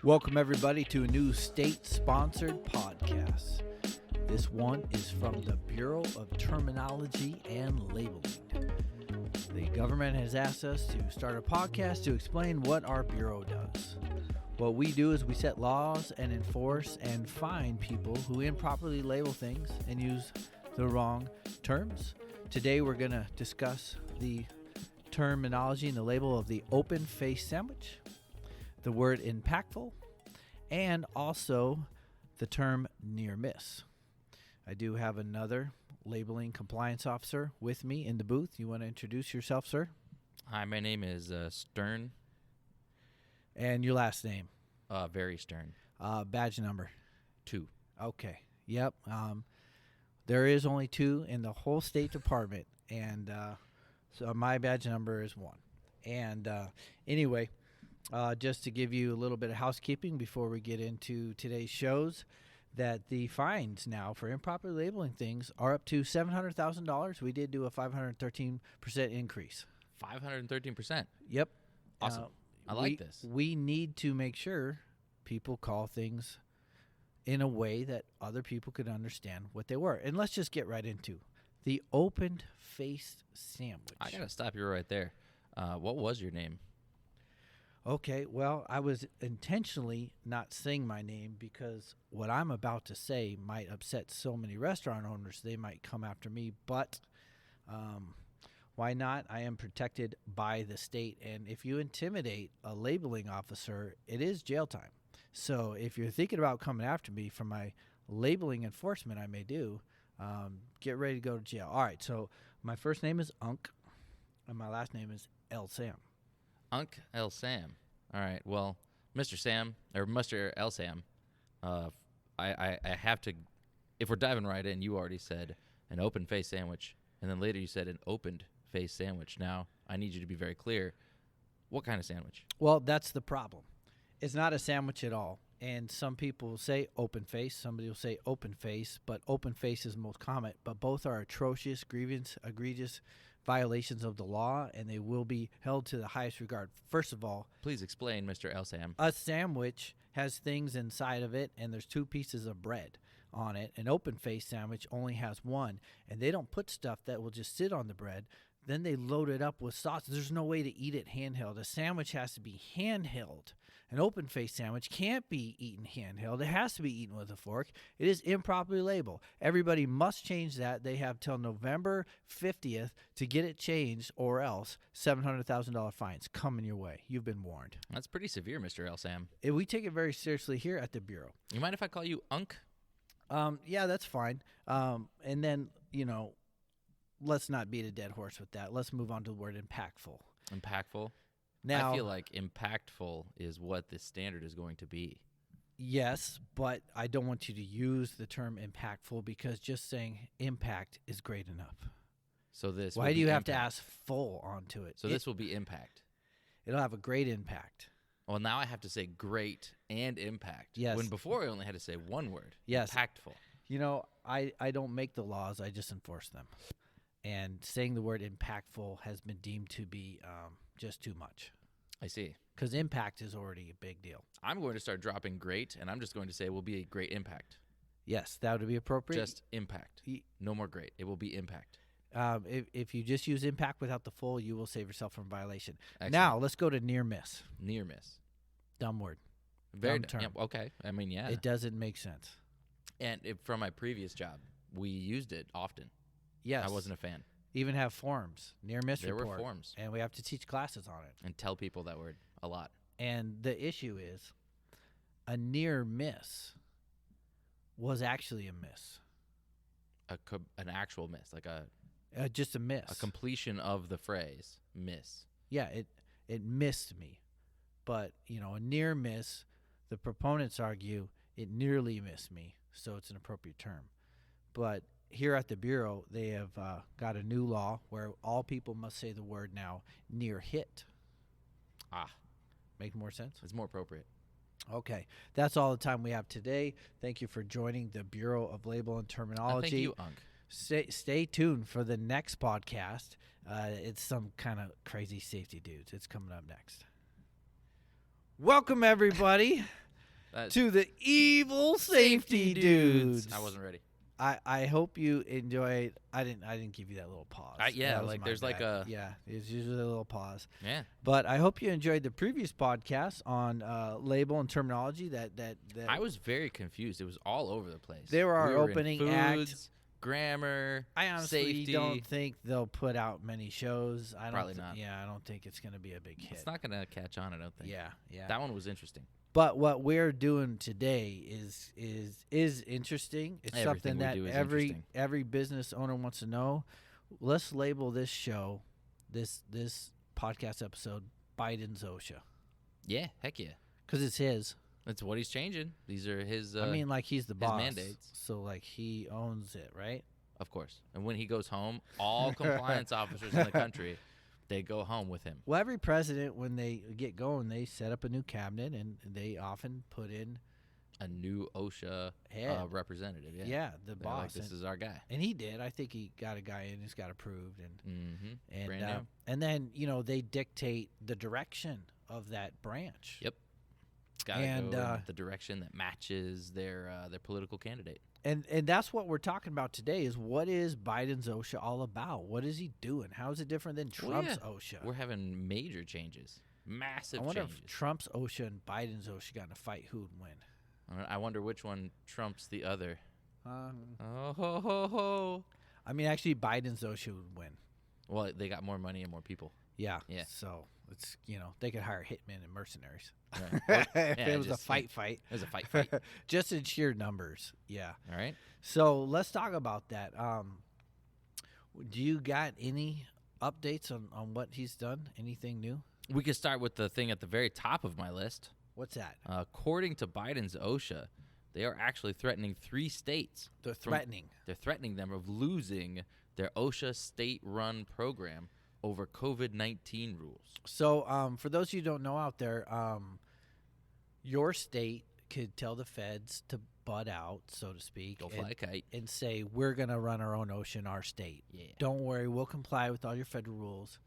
Welcome, everybody, to a new state-sponsored podcast. This one is from the Bureau of Terminology and Labeling. The government has asked us to start a podcast to explain what our Bureau does. What we do is we set laws and enforce and fine people who improperly label things and use the wrong terms. Today we're going to discuss the terminology and the label of the open-faced sandwich, the word impactful, and also the term near miss. I do have another labeling compliance officer with me in the booth. You want to introduce yourself, sir? Hi, my name is Stern. And your last name? Very Stern. Badge number? 2. Okay. Yep. There is only 2 in the whole State Department, and so my badge number is 1. And anyway, just to give you a little bit of housekeeping before we get into today's shows, that the fines now for improper labeling things are up to $700,000. We did do a 513% increase. 513%. Yep. Awesome. I like this. We need to make sure people call things in a way that other people could understand what they were. And let's just get right into the open-faced sandwich. I got to stop you right there. What was your name? Okay, well, I was intentionally not saying my name because what I'm about to say might upset so many restaurant owners, they might come after me. But why not? I am protected by the state. And if you intimidate a labeling officer, it is jail time. So if you're thinking about coming after me for my labeling enforcement I may do, get ready to go to jail. All right, so my first name is Unk, and my last name is El Sam. Unk El Sam. All right. Well, Mr. Sam, or Mr. El Sam, I have to, if we're diving right in, you already said an open-faced sandwich, and then later you said an opened-faced sandwich. Now, I need you to be very clear. What kind of sandwich? Well, that's the problem. It's not a sandwich at all. And some people will say open face, somebody will say open face, but open face is most common. But both are atrocious, egregious violations of the law, and they will be held to the highest regard. First of all, Please explain, Mr. El Sam. a sandwich has things inside of it, and there's 2 pieces of bread on it. An open-faced sandwich only has 1, and they don't put stuff that will just sit on the bread. Then they load it up with sauce. There's no way to eat it handheld. A sandwich has to be handheld. An open-faced sandwich can't be eaten handheld. It has to be eaten with a fork. It is improperly labeled. Everybody must change that. They have till November 50th to get it changed, or else $700,000 fines coming your way. You've been warned. That's pretty severe, Mr. El Sam. We take it very seriously here at the Bureau. You mind if I call you Unk? Yeah, that's fine. And then, let's not beat a dead horse with that. Let's move on to the word impactful. Impactful? Now, I feel like impactful is what the standard is going to be. yes, but I don't want you to use the term impactful because just saying impact is great enough. So this. Why will do be you have to impact. ask full onto it? So this will be impact. It'll have a great impact. Well, now I have to say great and impact. Yes. When before I only had to say one word. Yes. Impactful. I don't make the laws. I just enforce them. And saying the word impactful has been deemed to be just too much. I see. Because impact is already a big deal. I'm going to start dropping great, and I'm just going to say it will be a great impact. Yes, that would be appropriate. Just impact. No more great. It will be impact. If you just use impact without the full, you will save yourself from violation. Excellent. Now, let's go to near miss. Near miss. Dumb word. Very Dumb term. Yeah, okay. I mean, yeah. It doesn't make sense. And from my previous job, we used it often. Yes. I wasn't a fan. Even have forms, near miss There report. were forms. And we have to teach classes on it. And tell people that word a lot. And the issue is a near miss was actually a miss. An actual miss, like Just a miss. a completion of the phrase, miss. Yeah, it missed me. But, a near miss, the proponents argue it nearly missed me, so it's an appropriate term. But here at the Bureau, they have got a new law where all people must say the word now, near hit. Ah. Make more sense? It's more appropriate. Okay. That's all the time we have today. Thank you for joining the Bureau of Label and Terminology. Thank you, Unk. Stay tuned for the next podcast. It's some kind of crazy safety dudes. It's coming up next. Welcome, everybody, to the evil safety dudes. I wasn't ready. I hope you enjoyed. I didn't give you that little pause. Yeah, That was like my there's like bad. a it's usually a little pause. yeah. But I hope you enjoyed the previous podcast on label and terminology. That I was very confused. It was all over the place. They were our we were opening in act. foods, grammar. I honestly safety. don't think they'll put out many shows. Probably not. Yeah, I don't think it's going to be a big hit. It's not gonna catch on. I don't think. Yeah. That one was interesting. But what we're doing today is interesting. It's Everything something we that do is every business owner wants to know. Let's label this show, this podcast episode, Biden's OSHA, Yeah, heck yeah. because it's his. That's what he's changing. These are his. I mean, like he's the boss. mandates. So like he owns it, right? Of course. And when he goes home, all compliance officers in the country, they go home with him. Well, every president, when they get going, they set up a new cabinet, and they often put in A new OSHA head. Representative. Yeah. Yeah, the They're boss. like, this is our guy. And he did. I think he got a guy in who's got approved, and Brand new. and then they dictate the direction of that branch. Yep. It's got to And, go in the direction that matches their political candidate. And that's what we're talking about today. Is what is Biden's OSHA all about? What is he doing? How is it different than Trump's OSHA? We're having major changes, massive I wonder changes. if Trump's OSHA and Biden's OSHA got in a fight, who would win? I wonder which one trumps the other. Um, Oh ho ho ho! I mean, actually, Biden's OSHA would win. Well, they got more money and more people. Yeah. Yeah. So it's they could hire hitmen and mercenaries Right. if Yeah, it was a just, fight. It was a fight. Just in sheer numbers. Yeah. All right. So let's talk about that. Do you got any updates on what he's done? Anything new? We could start with the thing at the very top of my list. What's that? According to Biden's OSHA, they are actually threatening 3 states. They're threatening. They're threatening them of losing their OSHA state-run program over COVID-19 rules. So for those of you who don't know out there, your state could tell the feds to butt out, so to speak, Go fly a kite. and say, we're going to run our own OSHA in our state. Yeah. Don't worry, we'll comply with all your federal rules.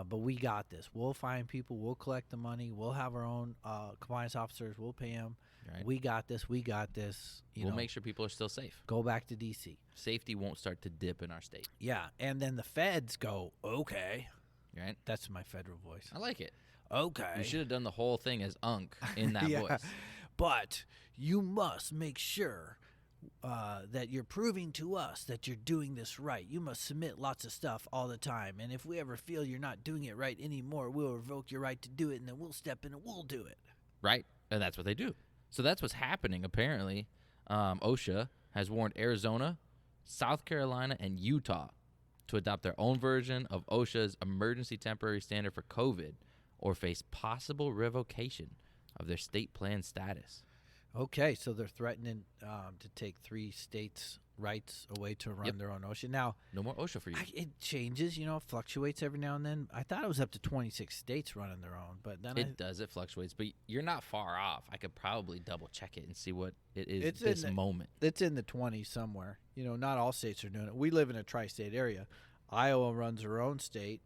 But we got this. We'll find people. We'll collect the money. We'll have our own compliance officers. We'll pay them. Right. We got this. We got this. We'll make sure people are still safe. Go back to D.C. Safety won't start to dip in our state. Yeah, and then the feds go, okay. Right? That's my federal voice. I like it. Okay. You should have done the whole thing as Unc in that Yeah. voice. But you must make sure that you're proving to us that you're doing this right. You must submit lots of stuff all the time. And if we ever feel you're not doing it right anymore, we'll revoke your right to do it, and then we'll step in and we'll do it. Right? And that's what they do. So that's what's happening, apparently. OSHA has warned Arizona, South Carolina, and Utah to adopt their own version of OSHA's emergency temporary standard for COVID or face possible revocation of their state plan status. Okay, so they're threatening to take 3 states' rights away to run Yep. their own OSHA. Now, No more OSHA for you. it changes, it fluctuates every now and then. I thought it was up to 26 states running their own, but then It does. It fluctuates, but you're not far off. I could probably double check it and see what it is It's this in the- moment. it's in the 20s somewhere. Not all states are doing it. We live in a tri-state area. Iowa runs their own state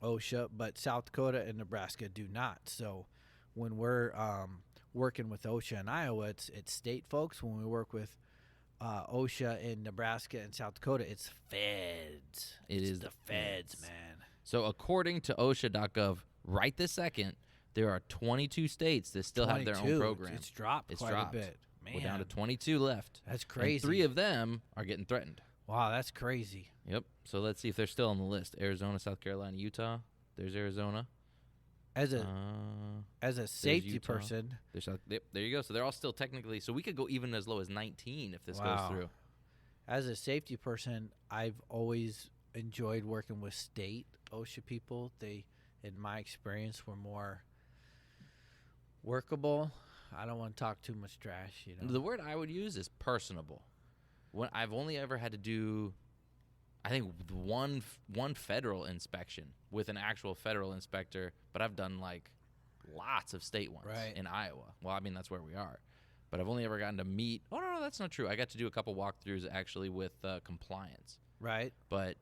OSHA, but South Dakota and Nebraska do not. So when we're working with OSHA in Iowa, it's state folks. When we work with OSHA in Nebraska and South Dakota, it's feds. It's the feds, man. So according to OSHA.gov, right this second, there are 22 states that still have their own 22. program. It's dropped quite dropped. a bit. Man, We're down to 22 left. that's And crazy. 3 of them are getting threatened. Wow, that's crazy. Yep. So let's see if they're still on the list. Arizona, South Carolina, Utah. There's Arizona. As a safety Utah. person, There's yep, there you go. So they're all still technically. So we could go even as low as 19 if this Wow. goes through. as a safety person, I've always enjoyed working with state OSHA people. They, in my experience, were more workable. I don't want to talk too much trash, The word I would use is personable. When I've only ever had to do, I think one federal inspection with an actual federal inspector, but I've done like lots of state ones Right. in Iowa. Well, I mean that's where we are, but I've only ever gotten to meet. Oh no, that's not true. I got to do a couple walkthroughs actually with compliance, Right? but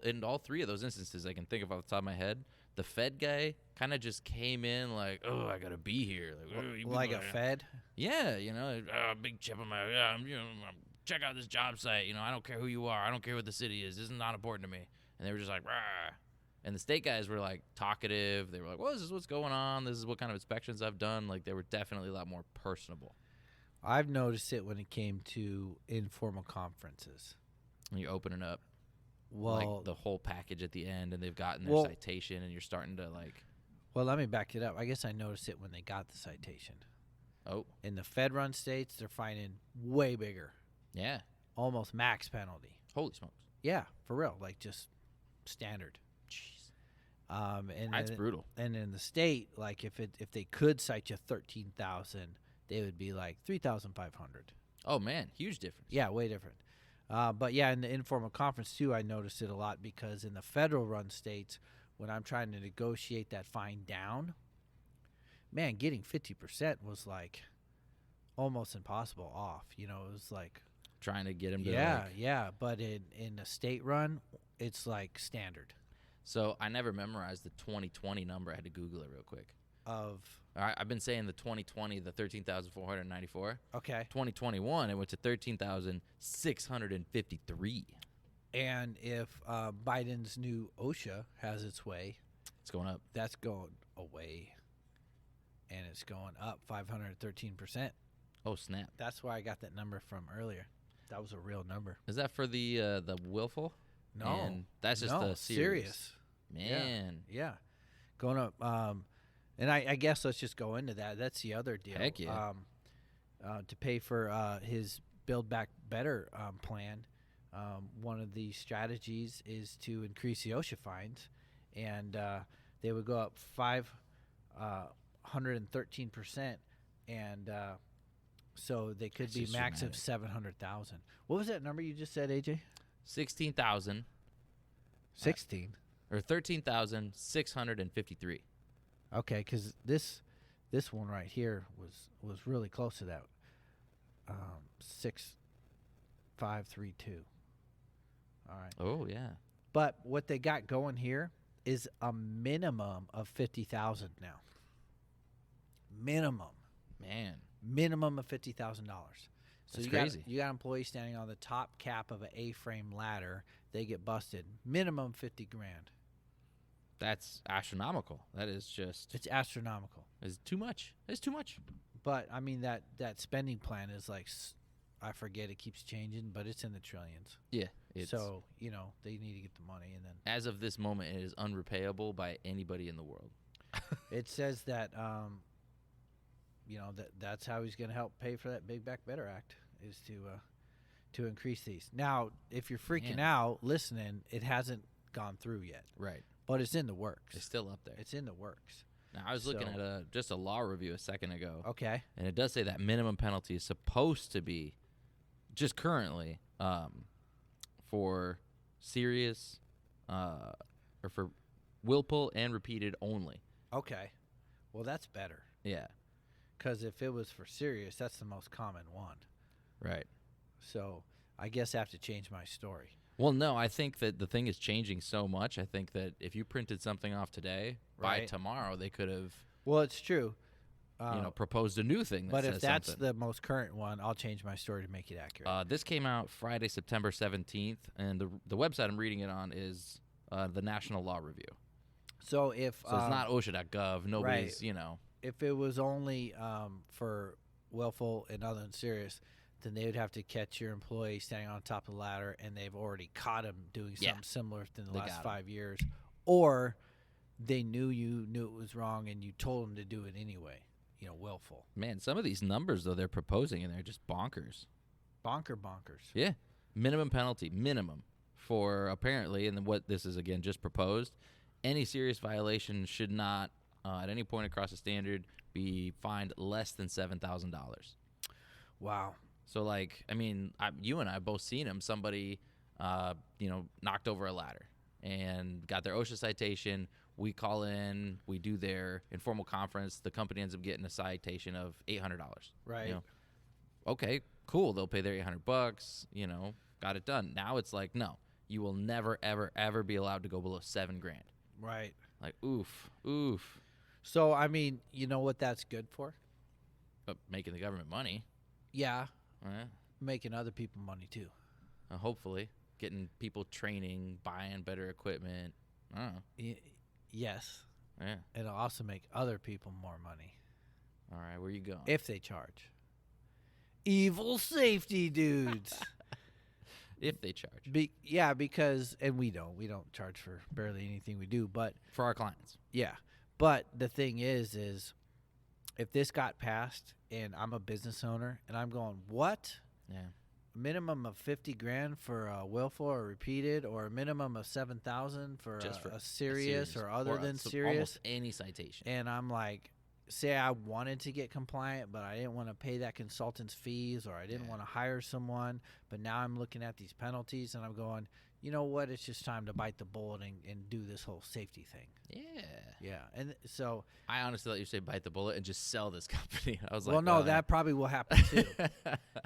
in all 3 of those instances, I can think of off the top of my head. The Fed guy kind of just came in like, oh, I gotta be here, Like a Fed? Yeah, big chip on my, check out this job site. I don't care who you are. I don't care what the city is. This is not important to me. And they were just like, rah. And the state guys were like talkative. They were like, well, this is what's going on. This is what kind of inspections I've done. Like, they were definitely a lot more personable. I've noticed it when it came to informal conferences. And you open it up, Well, like the whole package at the end, and they've gotten their citation, and you're starting to like. Well, let me back it up. I guess I noticed it when they got the citation. Oh. In the Fed-run states, they're finding way bigger. Yeah. Almost max penalty. Holy smokes. Yeah, for real. Like just standard. Jeez. And That's then, brutal. And in the state, like if they could cite you 13,000, they would be like 3,500. Oh man, huge difference. Yeah, way different. But yeah, in the informal conference too, I noticed it a lot because in the federal-run states, when I'm trying to negotiate that fine down, man, getting 50% was like almost impossible off. It was like Trying to get him to. Yeah. But in a state run, it's like standard. So I never memorized the 2020 number. I had to Google it real quick. Of All right, I've been saying the 2020, the 13,494. okay, 2021, it went to 13,653. and if Biden's new Osha has its way, It's going up. that's going away, and it's going up 513%. Oh snap! That's why I got that number from earlier. That was a real number. Is that for the willful? No, And that's just no, the serious. Man. Yeah, going up. And I guess let's just go into that. That's the other deal. Heck yeah. To pay for his Build Back Better plan, one of the strategies is to increase the OSHA fines, and they would go up 513%, and so they could That's be just max dramatic. of 700,000. What was that number you just said, AJ? 16,000 16. or 13,653. Okay, because this one right here was really close to that. 6,532. All right, Oh yeah. but what they got going here is a minimum of 50,000 now. Minimum of $50,000. So That's you crazy. you got employees standing on the top cap of an A-frame ladder. They get busted. Minimum 50 grand. That's astronomical. That is just. It's astronomical. It's too much. It's too much. But I mean that spending plan is like, I forget, it keeps changing, but it's in the trillions. Yeah. It's, So they need to get the money, and then as of this moment, it is unrepayable by anybody in the world. it says that that's how he's going to help pay for that Big Back Better Act is to increase these. Now, if you're freaking Man. out listening, it hasn't gone through yet, Right. but it's in the works. It's still up there. It's in the works. Now, I was looking So- at just a law review a second ago, Okay. and it does say that minimum penalty is supposed to be, just currently, for serious or for willful and repeated only. Okay. Well, that's better. Yeah. Because if it was for serious, that's the most common one. Right. So I guess I have to change my story. Well, no, I think that the thing is changing so much. I think that if you printed something off today, by Right. tomorrow they could have, Well, it's true. proposed a new thing. That But if says that's something. the most current one, I'll change my story to make it accurate. This came out Friday, September 17th, and the website I'm reading it on is the National Law Review. So if So it's not OSHA.gov. Nobody's, if it was only for willful and other than serious, then they would have to catch your employee standing on top of the ladder, and they've already caught him doing Yeah. something similar in the They last got him. 5 years, or they knew it was wrong and you told them to do it anyway. Willful, Man, some of these numbers, though, they're proposing, and they're just bonkers. bonkers. Yeah. Minimum penalty, minimum, for apparently, and then what this is, again, just proposed, any serious violation should not, at any point across the standard, be fined less than $7,000. Wow. So, like, I mean, you and I both seen him. Somebody, knocked over a ladder and got their OSHA citation. We call in, we do their informal conference. The company ends up getting a citation of $800. Right. Okay, cool. They'll pay their $800. Got it done. Now it's like, no, you will never, ever, ever be allowed to go below $7,000. Right. Like, oof. So I mean, you know what that's good for? making the government money. Yeah, Yeah. making other people money too. Hopefully, getting people training, buying better equipment. I don't know. Yes. Yeah. It'll also make other people more money All right, where you going? if they charge. Evil safety dudes. If they charge. Because and we don't charge for barely anything we do, but For our clients. yeah. But the thing is if this got passed and I'm a business owner and I'm going, what? Yeah. Minimum of $50,000 for a willful or repeated, or a minimum of $7,000 for a serious or other than serious, almost any citation. and I'm like, say I wanted to get compliant, but I didn't want to pay that consultant's fees, or I didn't want to hire someone, but now I'm looking at these penalties and I'm going, you know what? It's just time to bite the bullet and do this whole safety thing. Yeah, and so I honestly thought you say bite the bullet and just sell this company. I was well, like, no, that probably will happen too.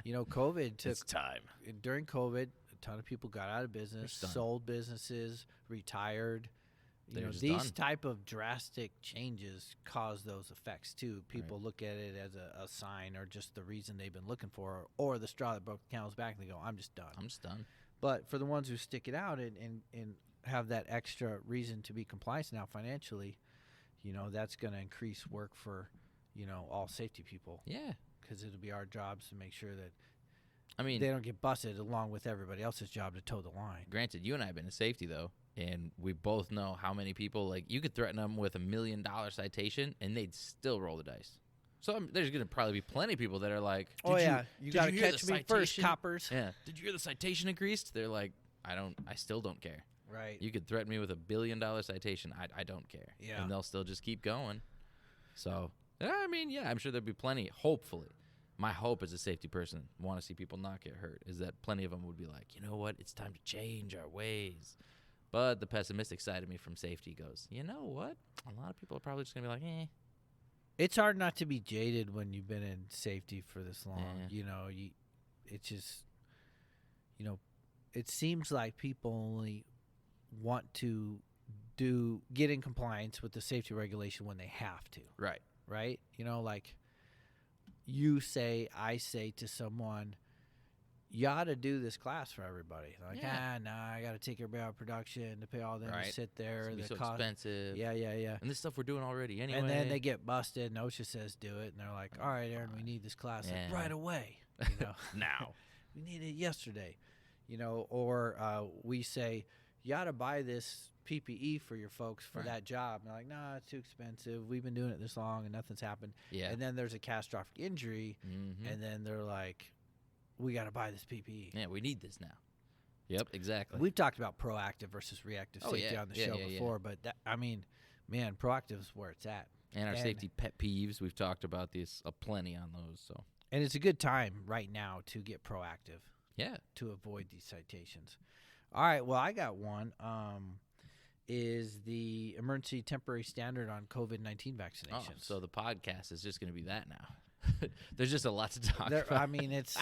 COVID took it's time. During COVID, a ton of people got out of business, sold businesses, retired. These type of drastic changes cause those effects too. People look at it as a sign, or just the reason they've been looking for, or the straw that broke the camel's back, and they go, I'm just done. But for the ones who stick it out and have that extra reason to be compliant now financially, that's going to increase work for, all safety people. Yeah. Because it'll be our jobs to make sure that they don't get busted along with everybody else's job to toe the line. Granted, you and I have been in safety, though, and we both know how many people, like, you could threaten them with $1 million citation, and they'd still roll the dice. So there's going to probably be plenty of people that are like, you got to catch me first, coppers. Yeah. Did you hear the citation increased? They're like, I still don't care. Right. You could threaten me with $1 billion citation. I don't care. Yeah. And they'll still just keep going. So, I'm sure there'll be plenty, hopefully. My hope as a safety person, want to see people not get hurt, is that plenty of them would be like, you know what? It's time to change our ways. But the pessimistic side of me from safety goes, you know what? A lot of people are probably just going to be like, eh. It's hard not to be jaded when you've been in safety for this long. Yeah. It's just, it seems like people only want to get in compliance with the safety regulation when they have to. Right. Right? Like I say to someone, you ought to do this class for everybody. They're like, I got to take everybody out of production to pay all them to sit there. It's so expensive. Yeah. And this stuff we're doing already anyway. And then they get busted, and OSHA says do it, and they're like, all right, Aaron, we need this class like, right away. Now. We need it yesterday. Or we say, you ought to buy this PPE for your folks for that job. And they're like, no, it's too expensive. We've been doing it this long, and nothing's happened. Yeah. And then there's a catastrophic injury, and then they're like, we got to buy this PPE. Yeah, we need this now. Yep, exactly. We've talked about proactive versus reactive safety on the show before, but proactive is where it's at. And our safety pet peeves, we've talked about these plenty on those. So, and it's a good time right now to get proactive. Yeah. To avoid these citations. All right, well, I got one. Is the emergency temporary standard on COVID-19 vaccinations. Oh, so the podcast is just going to be that now. There's just a lot to talk about. I mean, it's.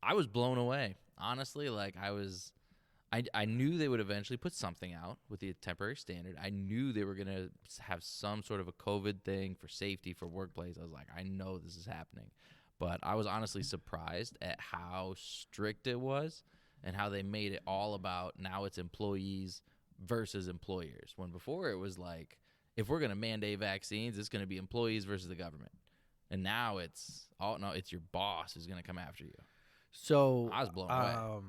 I was blown away. Honestly, like I knew they would eventually put something out with the temporary standard. I knew they were going to have some sort of a COVID thing for safety for workplace. I was like, I know this is happening. But I was honestly surprised at how strict it was and how they made it all about now it's employees versus employers. When before it was like, if we're going to mandate vaccines, it's going to be employees versus the government. And now it's your boss who's going to come after you. So I was blown away.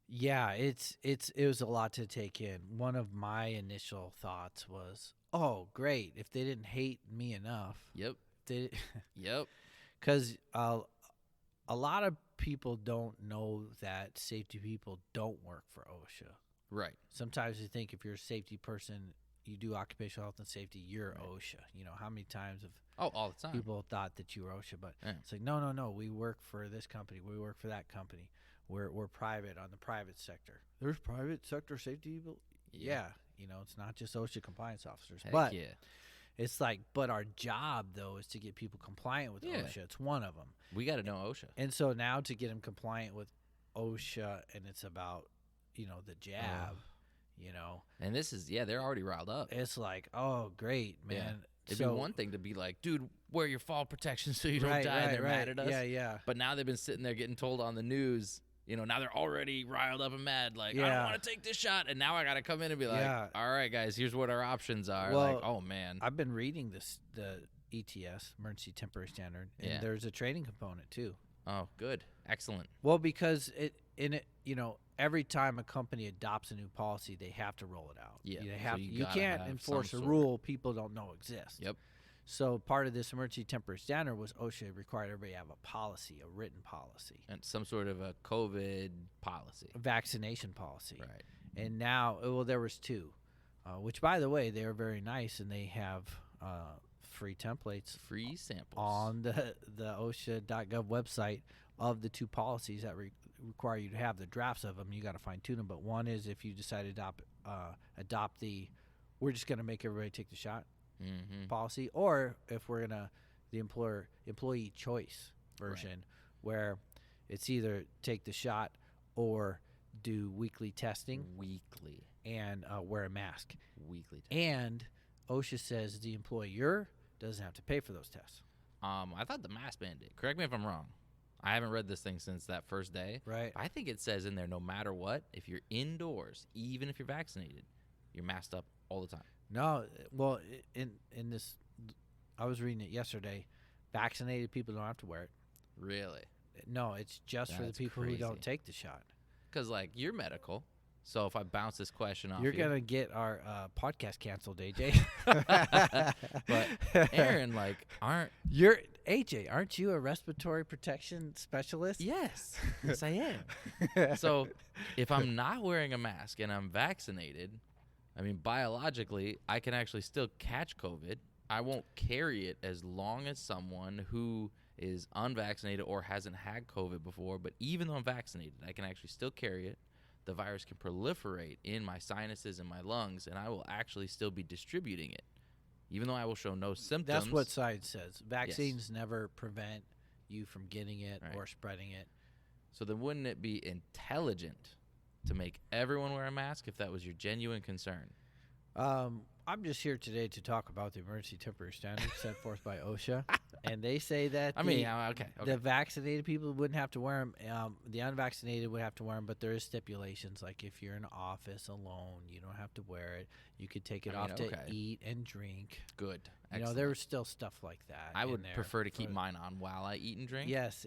Yeah, it was a lot to take in. One of my initial thoughts was, oh, great. If they didn't hate me enough. Yep. Yep. Because a lot of people don't know that safety people don't work for OSHA. Right. Sometimes you think if you're a safety person, you do occupational health and safety, you're OSHA. How many times have all the time people thought that you were OSHA, but it's like no, we work for this company, we work for that company. We're private on the private sector. There's private sector safety people. Yeah. It's not just OSHA compliance officers. Heck yeah. It's like, but our job though is to get people compliant with OSHA. It's one of them. We got to know OSHA. And so now to get them compliant with OSHA, and it's about the jab. And this is they're already riled up. It's like, oh, great, man. It'd be one thing to be like, dude, wear your fall protection so you don't die. And they're mad at us. Yeah, yeah. But now they've been sitting there getting told on the news, now they're already riled up and mad. Like, I don't want to take this shot. And now I got to come in and be like, all right, guys, here's what our options are. Well, like, oh, man. I've been reading the ETS, Emergency Temporary Standard, and there's a training component too. Oh, good. Excellent. Well, because every time a company adopts a new policy, they have to roll it out. Yeah. You can't enforce a rule people don't know exists. Yep. So part of this Emergency Temporary Standard was OSHA required everybody to have a policy, a written policy. And some sort of a COVID policy. A vaccination policy. Right. And now, there was two, which, by the way, they are very nice, and they have free templates. Free samples. On the OSHA.gov website of the two policies that require you to have the drafts of them. You got to fine-tune them. But one is if you decide to adopt the we're just going to make everybody take the shot policy, or if we're going to the employee choice version where it's either take the shot or do weekly testing. And wear a mask. Weekly testing. And OSHA says the employer doesn't have to pay for those tests. I thought the mask mandate. Correct me if I'm wrong. I haven't read this thing since that first day. Right. I think it says in there, no matter what, if you're indoors, even if you're vaccinated, you're masked up all the time. No, well, in this, I was reading it yesterday. Vaccinated people don't have to wear it. Really? No, it's just for the people who don't take the shot. Because, you're medical. So if I bounce this question off you're going to get our podcast canceled, AJ. But Aaron, aren't you a respiratory protection specialist? Yes. Yes, I am. So if I'm not wearing a mask and I'm vaccinated, biologically, I can actually still catch COVID. I won't carry it as long as someone who is unvaccinated or hasn't had COVID before. But even though I'm vaccinated, I can actually still carry it. The virus can proliferate in my sinuses and my lungs, and I will actually still be distributing it, even though I will show no symptoms. That's what science says. Vaccines never prevent you from getting it or spreading it. So then wouldn't it be intelligent to make everyone wear a mask if that was your genuine concern? I'm just here today to talk about the Emergency Temporary Standards set forth by OSHA. And they say that the vaccinated people wouldn't have to wear them. The unvaccinated would have to wear them, but there is stipulations. Like if you're in an office alone, you don't have to wear it. You could take it off to eat and drink. Good. There was still stuff like that. I would prefer to keep mine on while I eat and drink. Yes.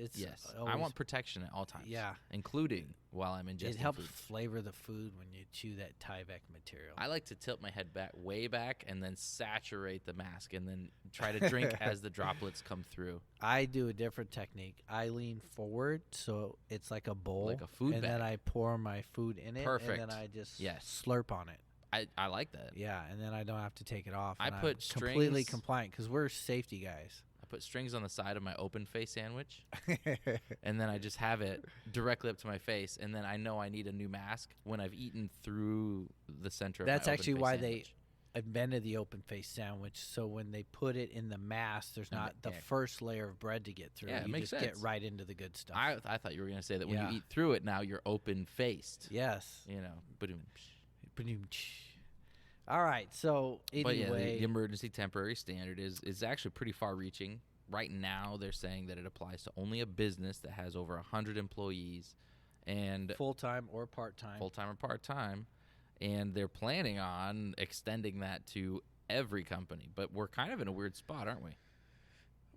I want protection at all times. Yeah. Including while I'm ingesting It helps food. flavor the food when you chew that Tyvek material. I like to tilt my head way back and then saturate the mask and then try to drink as the droplets come through. I do a different technique. I lean forward so it's like a bowl. Like a food bag. And then I pour my food in it. Perfect. And then I just slurp on it. I like that. Yeah, and then I don't have to take it off. I put strings. Completely compliant because we're safety guys. I put strings on the side of my open face sandwich, and then I just have it directly up to my face, and then I know I need a new mask when I've eaten through the center of my That's actually why sandwich. They invented the open face sandwich. So when they put it in the mask, there's not the first layer of bread to get through. Yeah, you just get right into the good stuff. I thought you were going to say that when you eat through it, now you're open faced. Yes. But all right, so anyway. The emergency temporary standard is actually pretty far-reaching. Right now, they're saying that it applies to only a business that has over 100 employees, and full-time or part-time. Full-time or part-time, and they're planning on extending that to every company. But we're kind of in a weird spot, aren't we?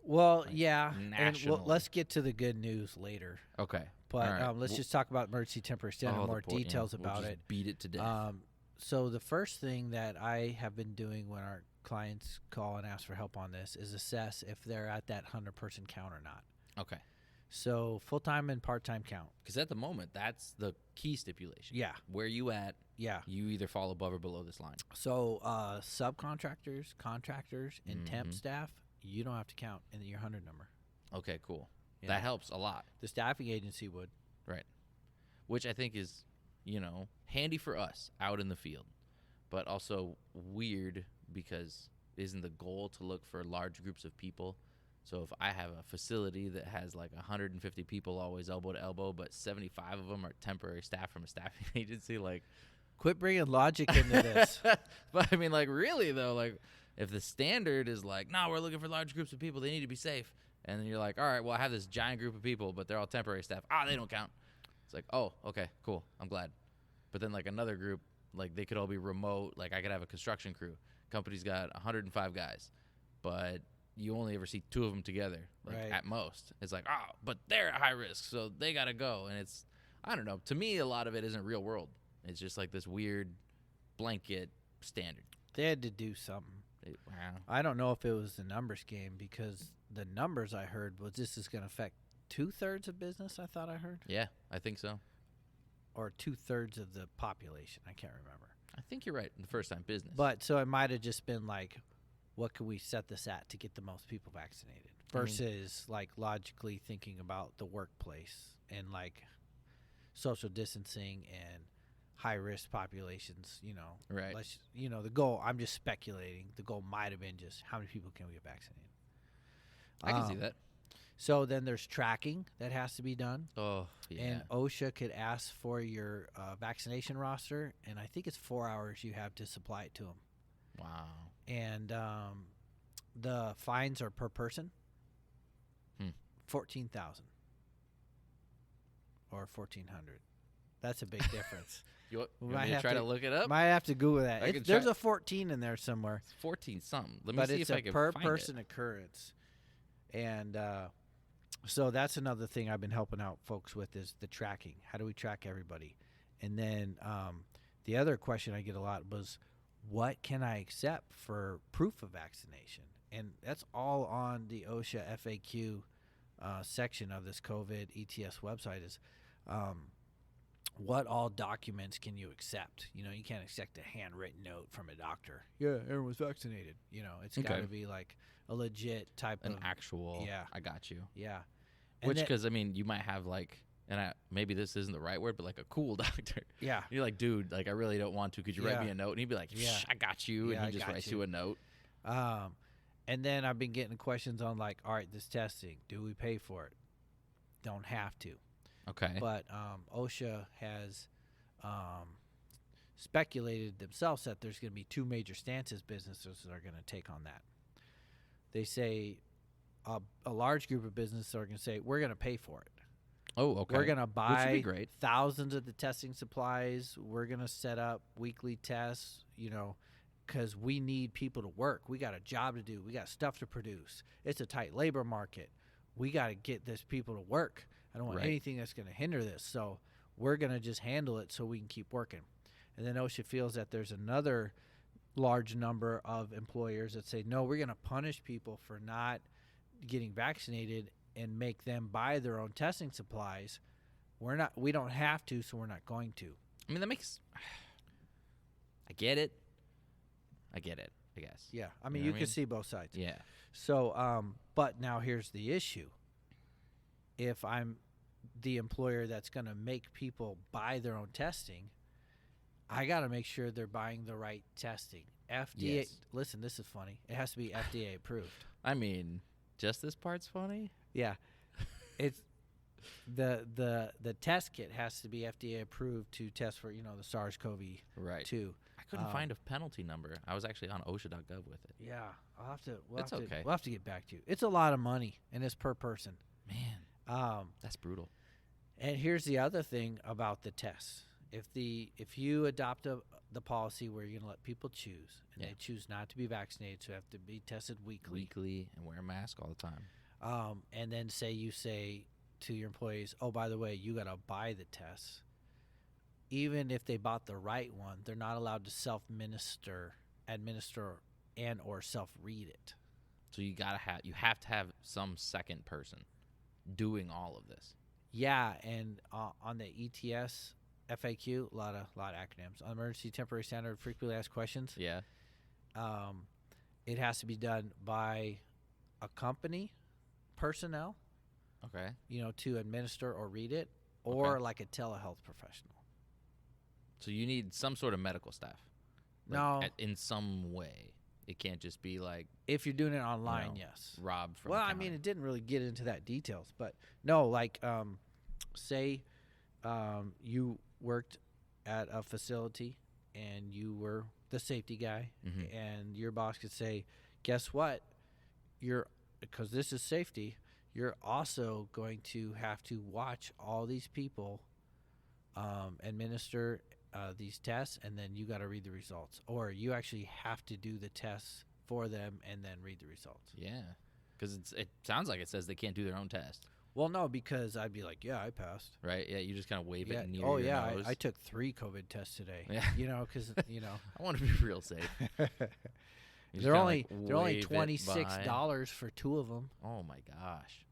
Well, yeah, nationally. and let's get to the good news later. Okay, but let's just talk about emergency temporary standard, more details about we'll it. Beat it to death. So the first thing that I have been doing when our clients call and ask for help on this is assess if they're at that 100-person count or not. Okay. So full-time and part-time count. Because at the moment, that's the key stipulation. Yeah. Where you at? Yeah. You either fall above or below this line. So subcontractors, contractors, and temp staff, you don't have to count in your 100 number. Okay, cool. Yeah. That helps a lot. The staffing agency would. Right. Which I think is, handy for us out in the field, but also weird because isn't the goal to look for large groups of people? So if I have a facility that has 150 people always elbow to elbow, but 75 of them are temporary staff from a staffing agency, Quit bringing logic into this. But I mean, like, really though, like, if the standard is like, no, we're looking for large groups of people, they need to be safe, and then you're like, all right, well, I have this giant group of people, but they're all temporary staff. They don't count. It's like, oh, okay, cool, I'm glad. But then like another group, like they could all be remote. Like I could have a construction crew. Company's got 105 guys, but you only ever see 2 of them together, like Right. at most. It's like, but they're at high risk, so they gotta go. And it's, I don't know. To me, a lot of it isn't real world. It's just like this weird blanket standard. They had to do something. Wow. I don't know if it was the numbers game, because the numbers I heard was this is going to affect 2/3 of business, I thought I heard. Yeah, I think so. Or 2/3 of the population. I can't remember. I think you're right. The first time business. But so it might have just been like, what can we set this at to get the most people vaccinated? Versus like logically thinking about the workplace and like social distancing and high risk populations, right. The goal, I'm just speculating, the goal might have been just how many people can we get vaccinated. I can see that. So then there's tracking that has to be done. Oh, yeah. And OSHA could ask for your vaccination roster, and I think it's 4 hours you have to supply it to them. Wow. And the fines are per person, 14,000 or 1,400. That's a big difference. You want me to try to look it up? Might have to Google that. There's a 14 in there somewhere. It's 14 something. Let me see if I can per find person it. occurrence. And so that's another thing I've been helping out folks with is the tracking. How do we track everybody? And then the other question I get a lot was, what can I accept for proof of vaccination? And that's all on the OSHA FAQ section of this COVID ETS website is what all documents can you accept? You can't accept a handwritten note from a doctor. Yeah, everyone's vaccinated. It's got to be like a legit type of actual. Yeah, I got you. Yeah, which because I mean you might have like, and maybe this isn't the right word, but like a cool doctor. Yeah, you're like, dude, like I really don't want to. Could you write me a note? And he'd be like, I got you, and he just writes you a note. And then I've been getting questions on like, all right, this testing, do we pay for it? Don't have to. Okay. But OSHA has speculated themselves that there's going to be 2 major stances businesses are going to take on that. They say a large group of businesses are going to say, we're going to pay for it. Oh, okay. We're going to buy thousands of the testing supplies. We're going to set up weekly tests, because we need people to work. We got a job to do. We got stuff to produce. It's a tight labor market. We got to get this people to work. I don't want anything that's going to hinder this. So we're going to just handle it so we can keep working. And then OSHA feels that there's another large number of employers that say, no, we're going to punish people for not getting vaccinated and make them buy their own testing supplies. We don't have to, so we're not going to. I mean, that makes, I get it, I guess. Yeah. I mean, you can see both sides. Yeah. So, but now here's the issue. If I'm the employer that's going to make people buy their own testing, I got to make sure they're buying the right testing. FDA, listen, this is funny. It has to be FDA approved. I mean, just this part's funny? Yeah. It's the test kit has to be FDA approved to test for, the SARS-CoV-2. Right. I couldn't find a penalty number. I was actually on OSHA.gov with it. Yeah. We'll have to get back to you. It's a lot of money, and it's per person. Man. That's brutal. And here's the other thing about the tests. If you adopt the policy where you're going to let people choose, and they choose not to be vaccinated, so have to be tested weekly and wear a mask all the time. And then you say to your employees, oh, by the way, you got to buy the tests. Even if they bought the right one, they're not allowed to administer, and or self-read it. So you have to have some second person doing all of this. Yeah, and on the ETS FAQ, a lot of acronyms. On emergency temporary standard frequently asked questions. Yeah. It has to be done by a company personnel. Okay. To administer or read it, or like a telehealth professional. So you need some sort of medical staff. No. In some way. It can't just be like... If you're doing it online, yes. Rob from... Well, I mean, it didn't really get into that details. But, no, like, say you worked at a facility and you were the safety guy, Mhm. and your boss could say, guess what? Because this is safety, you're also going to have to watch all these people administer these tests, and then you got to read the results. Or you actually have to do the tests for them and then read the results. Yeah, because it sounds like it says they can't do their own test, Well, no, because I'd be like, yeah, I passed. right? Yeah, you just kind of wave Yeah. it near Oh, your yeah, nose. I took 3 COVID tests today. Yeah. Because I want to be real safe. You just they're kinda, only wave it by. $26 for 2 of them. Oh my gosh!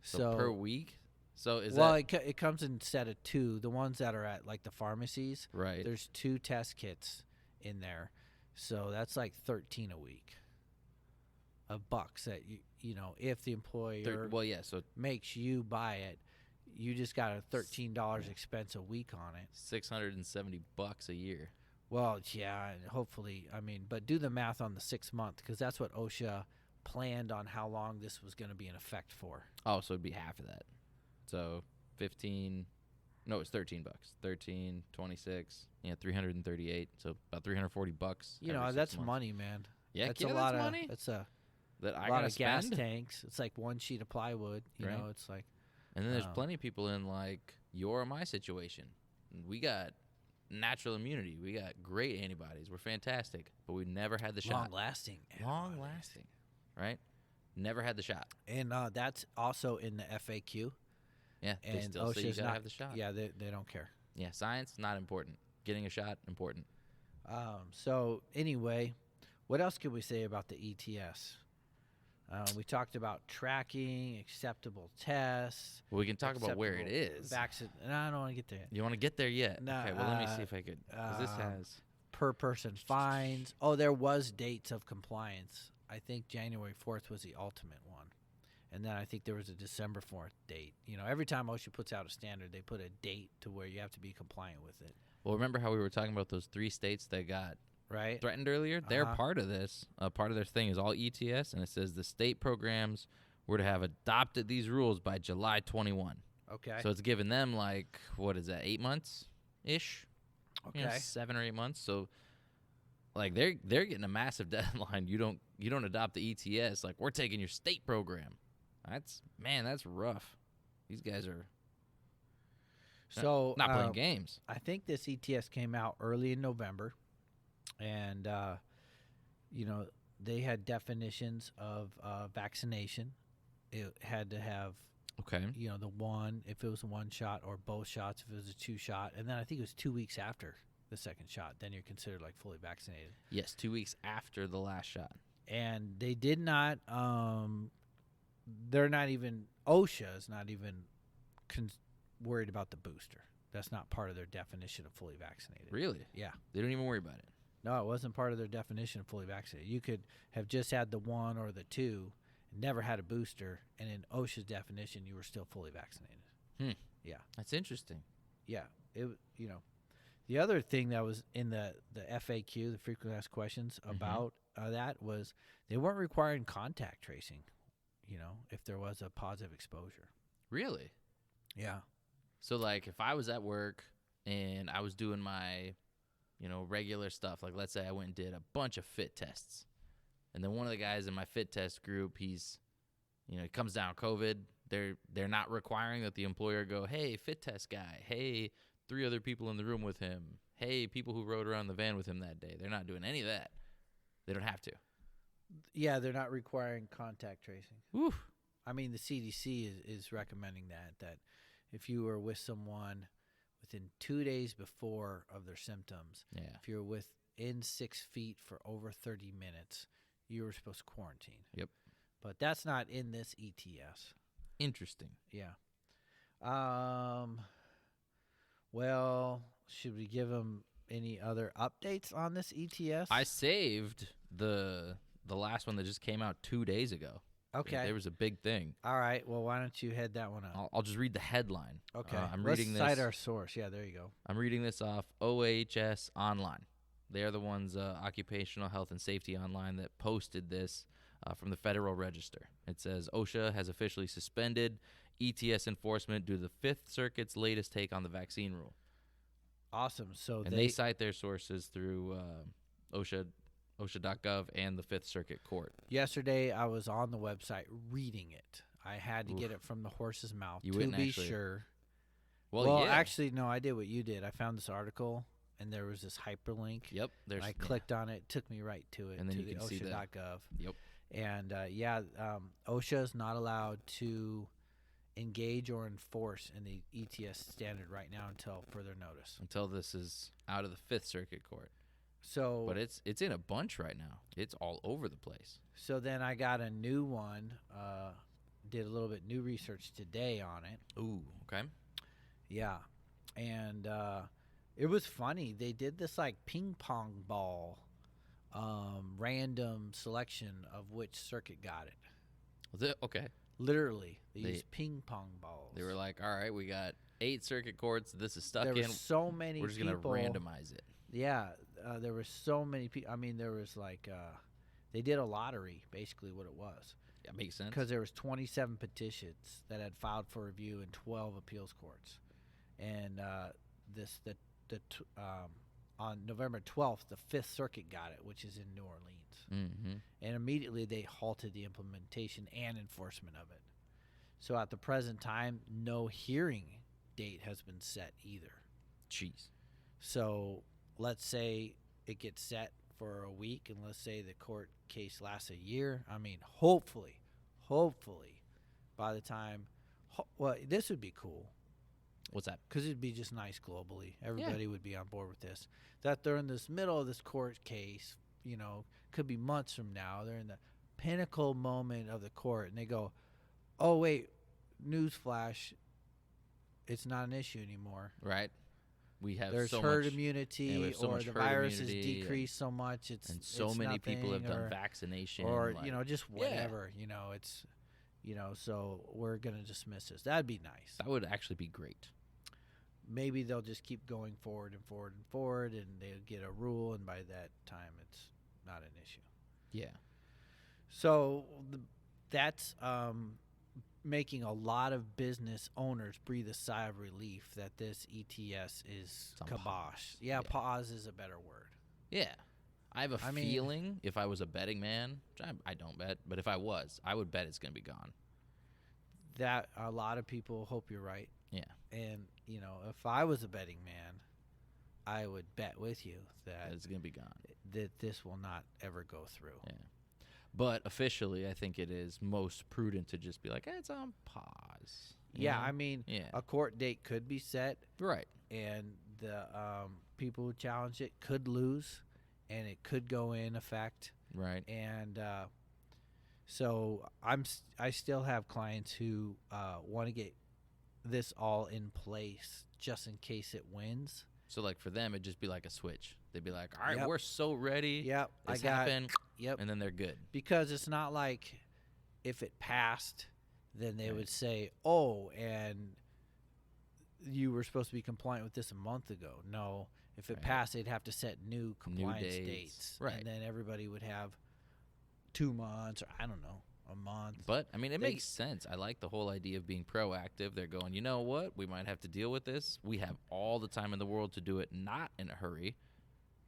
So So per week? So is well, that it comes in a set of 2. The ones that are at like the pharmacies, right? there's 2 test kits in there, so that's like 13 a week of bucks that if the employer Well, yeah. So makes you buy it, you just got a $13 expense a week on it. $670 a year. Well, yeah, and hopefully, but do the math on the 6 month, because that's what OSHA planned on how long this was going to be in effect for. Oh, so it'd be half of that. So 15. No, it's $13. 13, 26. Yeah, 338. So about $340. You every know, 6 that's months. money, man. Yeah, That's yeah, a lot that's of money That's a that I lot gotta of gas spend. tanks. It's like 1 sheet of plywood. You Right. know, it's like And then there's Um, plenty of people in like your or my situation. We got natural immunity. We got great antibodies. We're fantastic, but we never had the shot. long lasting. Long lasting, right? Never had the shot. And that's also in the FAQ. Yeah, they And still say you OSHA's gotta not. have the shot. Yeah, they don't care. Yeah, science not important. Getting a shot important. So anyway, what else could we say about the ETS? We talked about tracking, acceptable tests. Well, we can talk about where it is. No, I don't want to get there. You want to get there yet? No, Okay. Well, let me see if I could. 'Cause this has. Per person fines. Oh, there was dates of compliance. I think January 4th was the ultimate one. And then I think there was a December 4th date. Every time OSHA puts out a standard, they put a date to where you have to be compliant with it. Well, remember how we were talking about those 3 states that got Right? threatened earlier? They're Uh-huh. part of this. Part of their thing is all ETS, and it says the state programs were to have adopted these rules by July 21. Okay. So it's given them like, what is that, 8 months ish? Okay. 7 or 8 months. So like they're getting a massive deadline. You don't adopt the ETS, like we're taking your state program. That's rough. These guys are So not playing games. I think this ETS came out early in November, and they had definitions of vaccination. It had to have Okay. the one, if it was a 1 shot, or both shots if it was a 2 shot, and then I think it was 2 weeks after the 2nd shot. Then you're considered like fully vaccinated. Yes, 2 weeks after the last shot. And they did not. They're not even. OSHA is not even worried about the booster. That's not part of their definition of fully vaccinated. Really? Yeah. They don't even worry about it. No, it wasn't part of their definition of fully vaccinated. You could have just had the 1 or the 2, never had a booster, and in OSHA's definition, you were still fully vaccinated. Yeah. That's interesting. Yeah. The other thing that was in the FAQ, the frequently asked questions about that, was they weren't requiring contact tracing, if there was a positive exposure. Really? Yeah. So like if I was at work and I was doing my regular stuff, like let's say I went and did a bunch of fit tests, and then one of the guys in my fit test group, he's he comes down COVID, they're not requiring that the employer go, hey, fit test guy, hey, 3 other people in the room with him, hey, people who rode around the van with him that day. They're not doing any of that. They don't have to. Yeah, they're not requiring contact tracing. Woo. I mean, the CDC is recommending that if you were with someone within 2 days before of their symptoms, Yeah. if you're within 6 feet for over 30 minutes, you were supposed to quarantine. Yep. But that's not in this ETS. Interesting. Yeah. Well, should we give them any other updates on this ETS? I saved the last one that just came out 2 days ago. Okay. There was a big thing. All right. Well, why don't you head that one up? I'll just read the headline. Okay. I'm Let's reading cite this. our source. Yeah, there you go. I'm reading this off OHS Online. They are the ones, Occupational Health and Safety Online, that posted this from the Federal Register. It says OSHA has officially suspended ETS enforcement due to the Fifth Circuit's latest take on the vaccine rule. Awesome. So And they cite their sources through OSHA.gov and the Fifth Circuit Court. Yesterday, I was on the website reading it. I had to get it from the horse's mouth You to wouldn't be actually- sure. Well, yeah. Actually, no, I did what you did. I found this article, and there was this hyperlink. Yep. And I clicked on it. It took me right to it, And then to you the can see the- OSHA.gov. Yep. And, OSHA is not allowed to engage or enforce in the ETS standard right now until further notice. Until this is out of the Fifth Circuit Court. So, But it's in a bunch right now. It's all over the place. so then I got a new one, did a little bit new research today on it. Ooh, okay. Yeah. And it was funny. They did this like ping pong ball random selection of which circuit got it. Was it? Okay. Literally, they They- used ping pong balls. They were like, all right, we got 8 circuit courts. This is stuck there in. were so many We're just people. going to randomize it. Yeah, there were so many people. I mean, there was like they did a lottery, basically what it was, That makes sense. because there was 27 petitions that had filed for review in 12 appeals courts, and on November 12th, the Fifth Circuit got it, which is in New Orleans, Mm-hmm. and immediately they halted the implementation and enforcement of it. So at the present time, no hearing date has been set either. Jeez. So let's say it gets set for a week, and let's say the court case lasts a year. I mean, hopefully, by the time, well, this would be cool What's that? because it'd be just nice globally. Everybody would be on board with this. That they're in this middle of this court case, could be months from now. They're in the pinnacle moment of the court, and they go, "Oh wait, newsflash, it's not an issue anymore." Right. We have There's so herd much, immunity, we have so or much the herd virus has immunity decreased so much. and so it's many people have nothing, done or, vaccination. or like, just whatever. It's, so we're gonna dismiss this. That'd be nice. that would actually be great. Maybe they'll just keep going forward and forward and forward, and they'll get a rule, and by that time, it's not an issue. Yeah. So that's making a lot of business owners breathe a sigh of relief that this ETS is on kibosh. pause. Yeah, Yeah. pause is a better word. Yeah. I have a I mean- feeling if I was a betting man, which I don't bet, but if I was, I would bet it's going to be gone. That a lot of people hope you're right. Yeah. And, if I was a betting man, I would bet with you that It's going to be gone. this will not ever go through. Yeah. But officially, I think it is most prudent to just be like, it's on pause. you Yeah, know? I mean, Yeah. a court date could be set, Right. and the people who challenge it could lose, and it could go in effect. Right. And so I still have clients who want to get this all in place just in case it wins. So, like, for them, it'd just be like a switch. They'd be like, all right, Yep. we're so ready. Yep, This happened. Yep. And then they're good. Because it's not like if it passed, then they would say, "Oh, and you were supposed to be compliant with this a month ago." No, if it Right. passed, they'd have to set new compliance dates. dates, Right. And then everybody would have 2 months, or I don't know, a month. But, I mean, it They- makes sense. I like the whole idea of being proactive. They're going, you know what? We might have to deal with this. We have all the time in the world to do it not in a hurry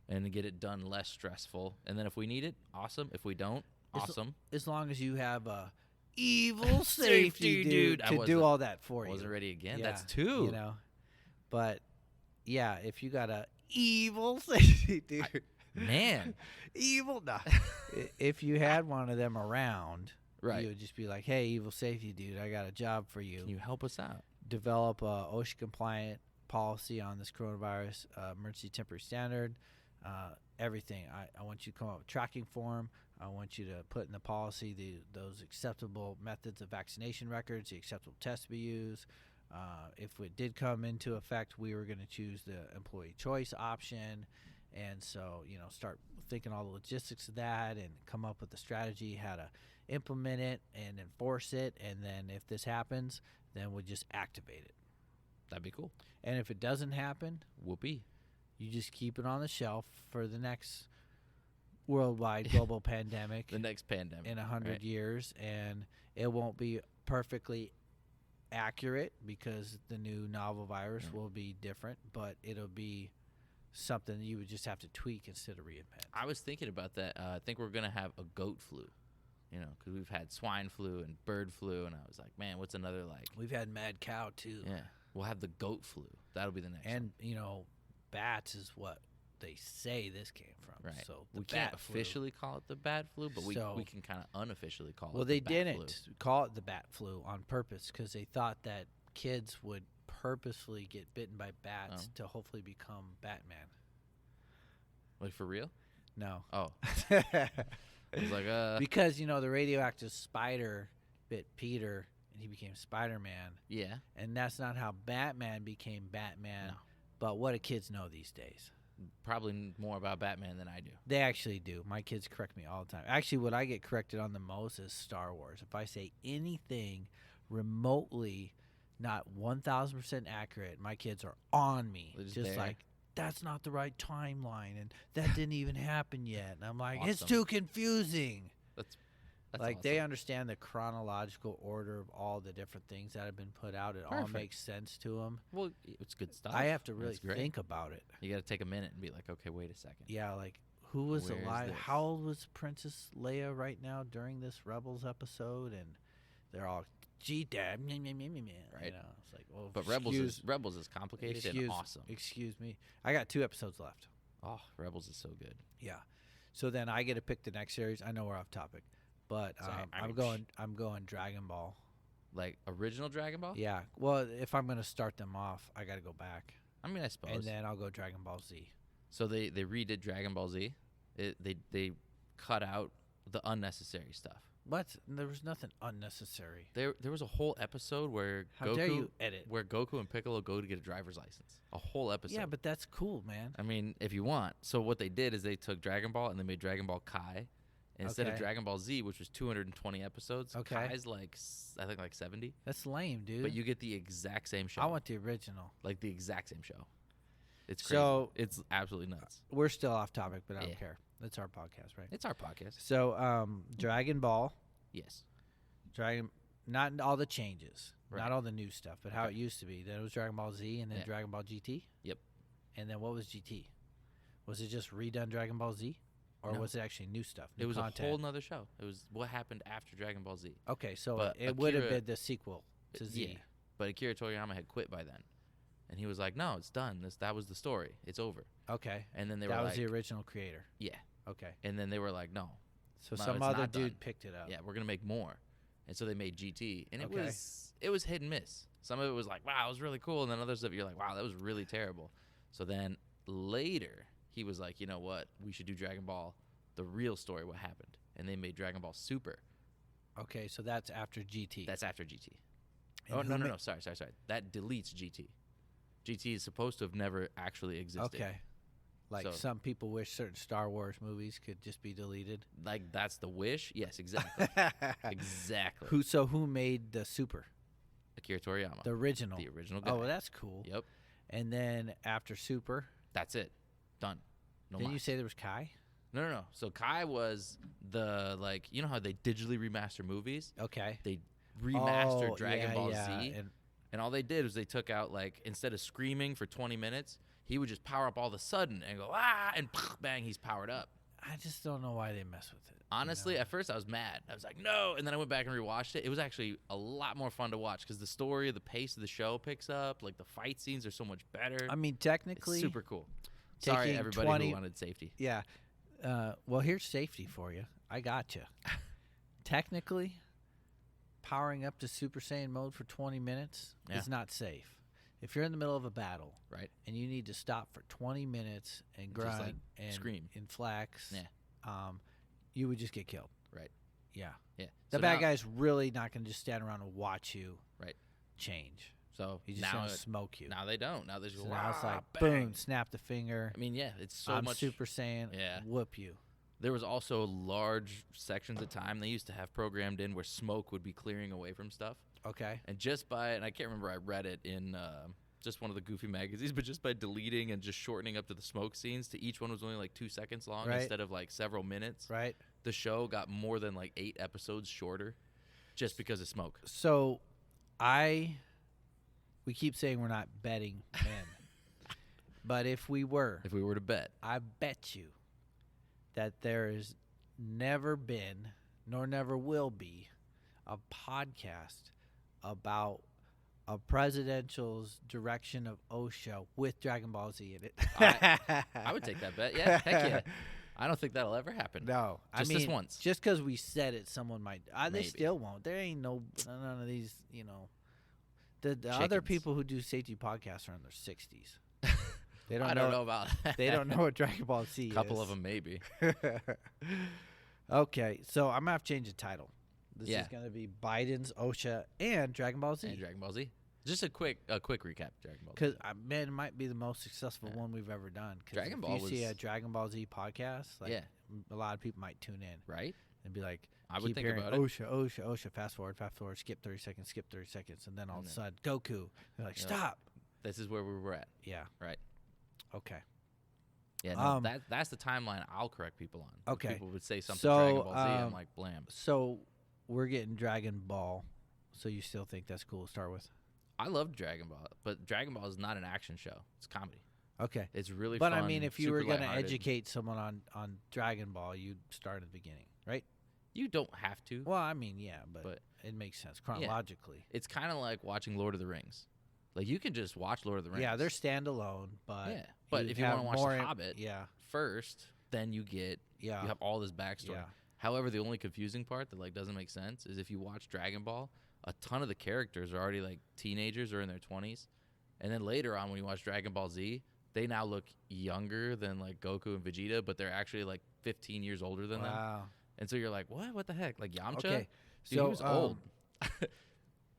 and to get it done less stressful. And then if we need it, awesome. If we don't, It's- awesome. As long as you have a evil safety dude I to wasn't- do all that for I you. wasn't ready again. Yeah, That's 2. But yeah, if you got a evil safety dude, Man. evil. Nah. If you had one of them around, Right. you would just be like, "Hey, evil safety dude, I got a job for you. Can you help us out? Develop a OSHA compliant policy on this coronavirus emergency temporary standard. Everything. I want you to come up with a tracking form. I want you to put in the policy those acceptable methods of vaccination records, the acceptable tests to be used. If it did come into effect, we were going to choose the employee choice option." And so, start thinking all the logistics of that and come up with a strategy how to implement it and enforce it. And then if this happens, then we'll just activate it. That'd be cool. And if it doesn't happen, Whoopee. you just keep it on the shelf for the next worldwide global pandemic The next pandemic. in 100 right? years. And it won't be perfectly accurate because the new novel virus will be different, but it'll be something you would just have to tweak instead of reinvent. I was thinking about that. I think we're going to have a goat flu, because we've had swine flu and bird flu, and I was like, man, what's another like? We've had mad cow too. Yeah, we'll have the goat flu. That'll be the next one. And, bats is what they say this came from. Right. So we can't officially call it the bat flu, but we can kind of unofficially call it the bat flu. Well, they didn't call it the bat flu on purpose because they thought that kids would purposefully get bitten by bats to hopefully become Batman. Like, for real? No. Oh. I was like, Because, the radioactive spider bit Peter, and he became Spider-Man. Yeah. And that's not how Batman became Batman. No. But what do kids know these days? Probably more about Batman than I do. They actually do. My kids correct me all the time. Actually, what I get corrected on the most is Star Wars. If I say anything remotely not 1,000% accurate, my kids are on me. Just like, that's not the right timeline, and that didn't even happen yet. And I'm like, awesome. It's too confusing. That's like, awesome. they understand the chronological order of all the different things that have been put out. It all makes sense to them. Well, it's good stuff. I have to really think about it. You got to take a minute and be like, okay, wait a second. Yeah, like, who was Where's alive? this? How old was Princess Leia right now during this Rebels episode? And they're all, gee, Dad, right? It's like, well, but Rebels is complicated and awesome. Excuse me. I got 2 episodes left. Oh, Rebels is so good. Yeah. So then I get to pick the next series. I know we're off topic. But I'm going Dragon Ball. Like original Dragon Ball? Yeah. Well, if I'm going to start them off, I got to go back. I mean, I suppose. And then I'll go Dragon Ball Z. So they redid Dragon Ball Z. They cut out the unnecessary stuff. What? There was nothing unnecessary. There was a whole episode where How dare you edit? Where Goku and Piccolo go to get a driver's license. A whole episode. Yeah, but that's cool, man. I mean, if you want. So what they did is they took Dragon Ball and they made Dragon Ball Kai. Instead of Dragon Ball Z, which was 220 episodes, Kai's I think like 70. That's lame, dude. But you get the exact same show. I want the original. Like the exact same show. It's crazy. So it's absolutely nuts. We're still off topic, but I don't care. It's our podcast, right? It's our podcast. So Dragon Ball. Yes. Not all the changes, right. Not all the new stuff, but how it used to be. Then it was Dragon Ball Z and then Dragon Ball GT. Yep. And then what was GT? Was it just redone Dragon Ball Z? Or was it actually new stuff? New it was content? A whole nother show. It was what happened after Dragon Ball Z. Okay, so it would have been the sequel to Z. Yeah, but Akira Toriyama had quit by then. And he was like, no, it's done. That was the story. It's over. Okay. And then that was the original creator. Yeah. Okay. And then they were like, no. So some other dude picked it up. Yeah, we're going to make more. And so they made GT. And it was hit and miss. Some of it was like, wow, it was really cool. And then other stuff, you're like, wow, that was really terrible. So then later, he was like, you know what? We should do Dragon Ball, the real story, what happened. And they made Dragon Ball Super. Okay, so that's after GT. That's after GT. And no. Sorry. That deletes GT. GT is supposed to have never actually existed. Okay. Like some people wish certain Star Wars movies could just be deleted. Like that's the wish? Yes, exactly. Exactly. Who made the Super? Akira Toriyama. The original. The original guy. Oh, well, that's cool. Yep. And then after Super? That's it. Done. No Didn't you say there was Kai? No. So Kai was the, like, you know how they digitally remaster movies? Okay. They remastered Dragon Ball Z. And all they did was they took out, like, instead of screaming for 20 minutes, he would just power up all of a sudden and go, and bang, he's powered up. I just don't know why they mess with it. Honestly, at first I was mad. I was like, no. And then I went back and rewatched it. It was actually a lot more fun to watch because the story, the pace of the show picks up. Like, the fight scenes are so much better. I mean, technically. It's super cool. Sorry, everybody who wanted safety. Yeah. Well, here's safety for you. I got you. Technically, powering up to Super Saiyan mode for 20 minutes is not safe. If you're in the middle of a battle, right, and you need to stop for 20 minutes and grind like and scream and flex, you would just get killed. Right. Yeah. Yeah. The bad guy's really not going to just stand around and watch you. Right. Change. So he's just going to smoke you. Now they don't. Now they just now it's like bang. boom, snap the finger. I mean, yeah, it's so I'm much Super Saiyan. Yeah. Whoop you. There was also large sections of time they used to have programmed in where smoke would be clearing away from stuff. Okay. And and I can't remember, I read it in just one of the Goofy magazines, but just by deleting and just shortening up to the smoke scenes to each one was only like 2 seconds long instead of like several minutes. Right. The show got more than like 8 episodes shorter just because of smoke. So We keep saying we're not betting men. But if we were to bet, I bet you that there has never been, nor never will be, a podcast about a presidential's direction of Osha with Dragon Ball Z in it. I would take that bet. Yeah, heck yeah. I don't think that'll ever happen. No, Just I mean, this once. Just because we said it, someone might. They Maybe. still won't. There ain't none of these. The other Chickens. people who do safety podcasts are in their 60s. They don't I don't know about that. They don't know what Dragon Ball Z is. A couple of them maybe. Okay, so I'm gonna have to change the title. This Yeah. is gonna be Biden's OSHA and Dragon Ball Z. And Dragon Ball Z. Just a quick recap of Dragon Ball Z. Because man, it might be the most successful one we've ever done. 'Cause Dragon if Ball you see was- a Dragon Ball Z podcast, like Yeah. a lot of people might tune in Right? and be like, I would keep think hearing about it. OSHA, fast forward, skip 30 seconds, and then all of a sudden, Goku. They're like, Yeah. stop. This is where we were at. Yeah. Right. Okay. Yeah, that's the timeline I'll correct people on. When Okay. people would say something So, Dragon Ball Z, I'm like, blam. So we're getting Dragon Ball. So you still think that's cool to start with? I love Dragon Ball, but Dragon Ball is not an action show. It's comedy. Okay. It's really But fun. I mean, if you super were going to lighthearted. educate someone on Dragon Ball, you'd start at the beginning, right? You don't have to. Well, I mean, yeah, but But- it makes sense chronologically. It's kind of like watching Lord of the Rings. Like, you can just watch Lord of the Rings. Yeah, they're standalone, but Yeah, but if you have want to watch more The Hobbit yeah, first, then you have all this backstory. Yeah. However, the only confusing part that like doesn't make sense is if you watch Dragon Ball, a ton of the characters are already like teenagers or in their 20s, and then later on when you watch Dragon Ball Z, they now look younger than like Goku and Vegeta, but they're actually like 15 years older than them. wow. And so you're like, what the heck? Like Yamcha? Okay, Dude, so he was old.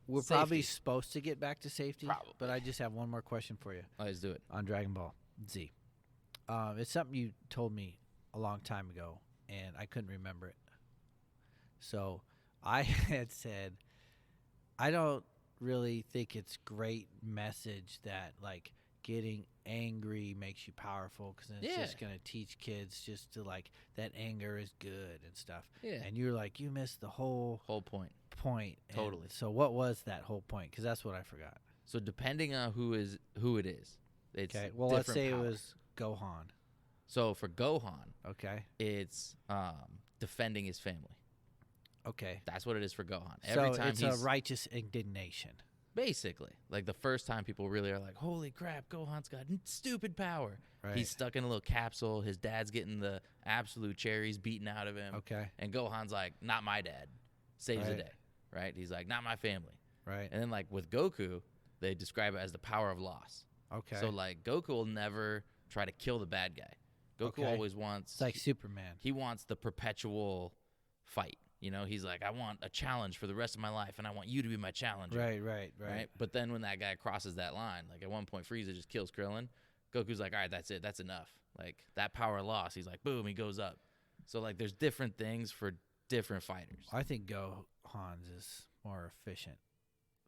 we're Safety. probably supposed to get back to safety, Probably. but I just have one more question for you Let's do it. on Dragon Ball Z. It's something you told me a long time ago, and I couldn't remember it. So I had said, I don't really think it's great message that like getting angry makes you powerful, because it's Yeah. just going to teach kids just to like that anger is good and stuff. Yeah. And you're like, you missed the whole Whole point. point. And Totally. so what was that whole point? Because that's what I forgot. So depending on who it is, it's Okay. Well, let's different say power. it was Gohan. So for Gohan, Okay. it's defending his family. Okay. That's what it is for Gohan. Every So time it's he's a righteous indignation. basically like the first time people really are like, "Holy crap, Gohan's got stupid power." Right. He's stuck in a little capsule. His dad's getting the absolute cherries beaten out of him. Okay. And Gohan's like, "Not my dad." Saves the Right. day. Right? He's like, "Not my family." Right. And then like with Goku, they describe it as the power of loss. Okay. So like Goku will never try to kill the bad guy. Goku Okay. always wants it's like Superman. he wants the perpetual fight. You know, he's like, I want a challenge for the rest of my life, and I want you to be my challenger. Right. But then when that guy crosses that line, like at one point Frieza just kills Krillin, Goku's like, all right, that's it. That's enough. Like that power loss. He's like, boom, he goes up. So like there's different things for different fighters. I think Gohan's is more efficient.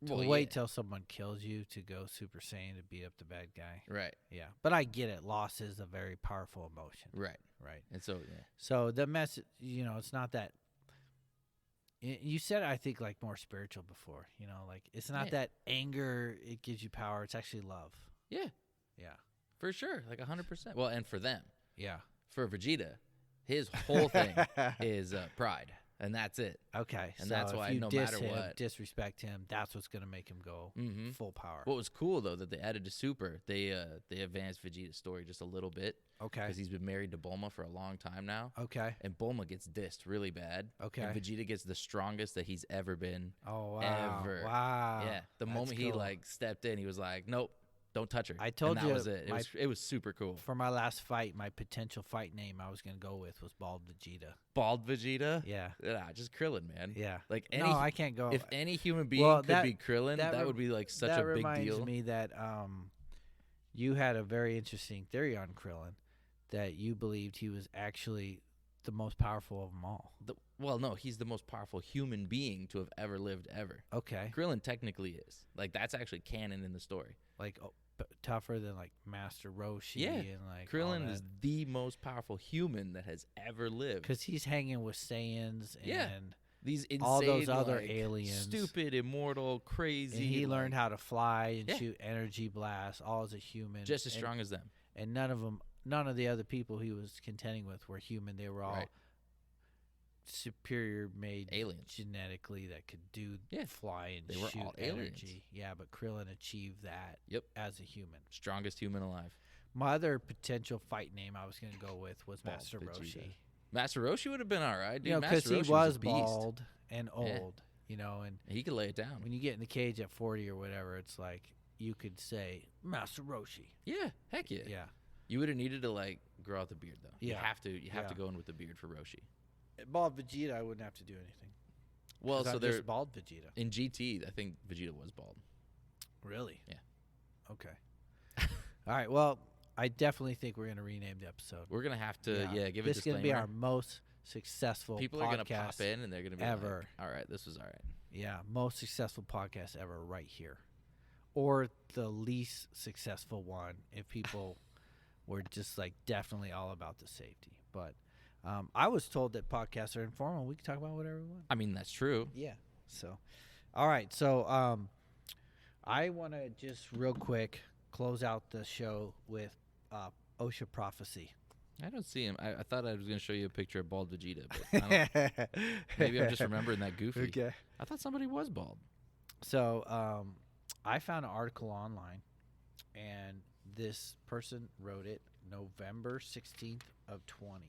Well, to wait yeah. till someone kills you to go Super Saiyan to beat up the bad guy. Right. Yeah. But I get it. Loss is a very powerful emotion. Right. Right. And so yeah. So the message, it's not that. You said, I think, like more spiritual before. Like it's not Yeah. that anger it gives you power. It's actually love. Yeah. Yeah. For sure. Like 100%. Well, and for them. Yeah. For Vegeta, his whole thing is pride. And that's it. Okay. And so that's why if you no diss matter him, what- disrespect him, that's what's going to make him go Mm-hmm. full power. What was cool though that they added to Super, they advanced Vegeta's story just a little bit Okay. because he's been married to Bulma for a long time now, Okay. and Bulma gets dissed really bad. Okay. And Vegeta gets the strongest that he's ever been. Oh, wow. Ever. Wow. Yeah, the That's moment he cool. like stepped in, he was like, "Nope, don't touch her." I told and you that was it. It was super cool. For my last fight, my potential fight name I was going to go with was Bald Vegeta. Bald Vegeta. Yeah. Yeah, just Krillin, man. Yeah. Like any, No, I can't go. if any human being Well, could that- be Krillin, that that, rem- would be like such that a big reminds deal. me that you had a very interesting theory on Krillin, that you believed he was actually the most powerful of them all. Well, no, he's the most powerful human being to have ever lived ever. Okay. Krillin technically is. Like, that's actually canon in the story. Like tougher than like Master Roshi. Yeah. And like Krillin is the most powerful human that has ever lived. because he's hanging with Saiyans and Yeah. These insane, all those other like, aliens. stupid, immortal, crazy. And he learned like, how to fly and Yeah. shoot energy blasts, all as a human. just as And- strong as them. And none of the other people he was contending with were human. They were all Right. superior made Aliens. genetically that could do Yeah. fly and They were shoot all aliens. energy. Yeah, but Krillin achieved that Yep. as a human. Strongest human alive. My other potential fight name I was going to go with was Bald Master Vegeta. Roshi. Master Roshi would have been all right, dude. You know, because Master he Roshi was a beast. bald and old, you know, and He could lay it down. when you get in the cage at 40 or whatever, it's like you could say Master Roshi. Yeah, heck yeah. Yeah. You would have needed to like grow out the beard though. You Yeah. have to. You have Yeah. to go in with the beard for Roshi. Bald Vegeta, I wouldn't have to do anything. Well, 'Cause so I'm they're just bald Vegeta. in GT. I think Vegeta was bald. Really? Yeah. Okay. All right. Well, I definitely think we're going to rename the episode. We're gonna have to give a This is going disclaimer. to be our most successful People podcast are gonna pop in and they're gonna be ever. like, "All right, this was all right." Yeah, most successful podcast ever right here. Or the least successful one if people were just like definitely all about the safety. But I was told that podcasts are informal. We can talk about whatever we want. I mean, that's true. Yeah. So, all right. So I want to just real quick close out the show with Osha prophecy. I don't see him. I thought I was gonna show you a picture of bald Vegeta, but I don't, maybe I'm just remembering that goofy. Okay. I thought somebody was bald. So I found an article online, and this person wrote it November 16th of 20,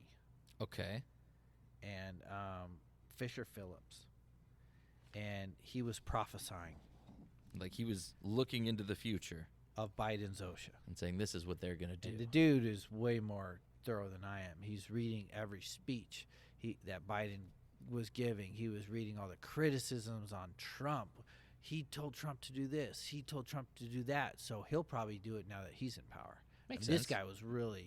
Okay. and Fisher Phillips, and he was prophesying Like he was looking into the future of Biden's OSHA. and saying this is what they're gonna do. And the dude is way more thorough than I am. He's reading every speech that Biden was giving. He was reading all the criticisms on Trump. He told Trump to do this. He told Trump to do that. So he'll probably do it now that he's in power. Makes And sense. This guy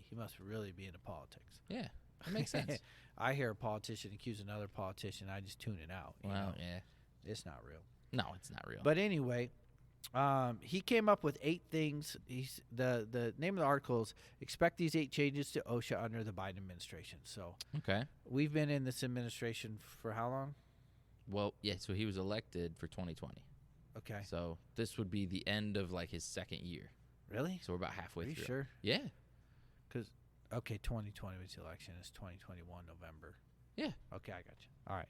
he must really be into politics. Yeah, that makes sense. I hear a politician accuse another politician, I just tune it out. you Well, know? yeah. It's not real. No, it's not real. But anyway, he came up with 8 things. The name of the article is "Expect These 8 Changes to OSHA Under the Biden Administration." So okay. we've been in this administration for how long? Well, yeah. So he was elected for 2020. Okay. So this would be the end of like his second year. Really? So we're about halfway Are you through. sure? Yeah. Because 2020 was the election. It's 2021 November. Yeah. Okay, I got you. All right.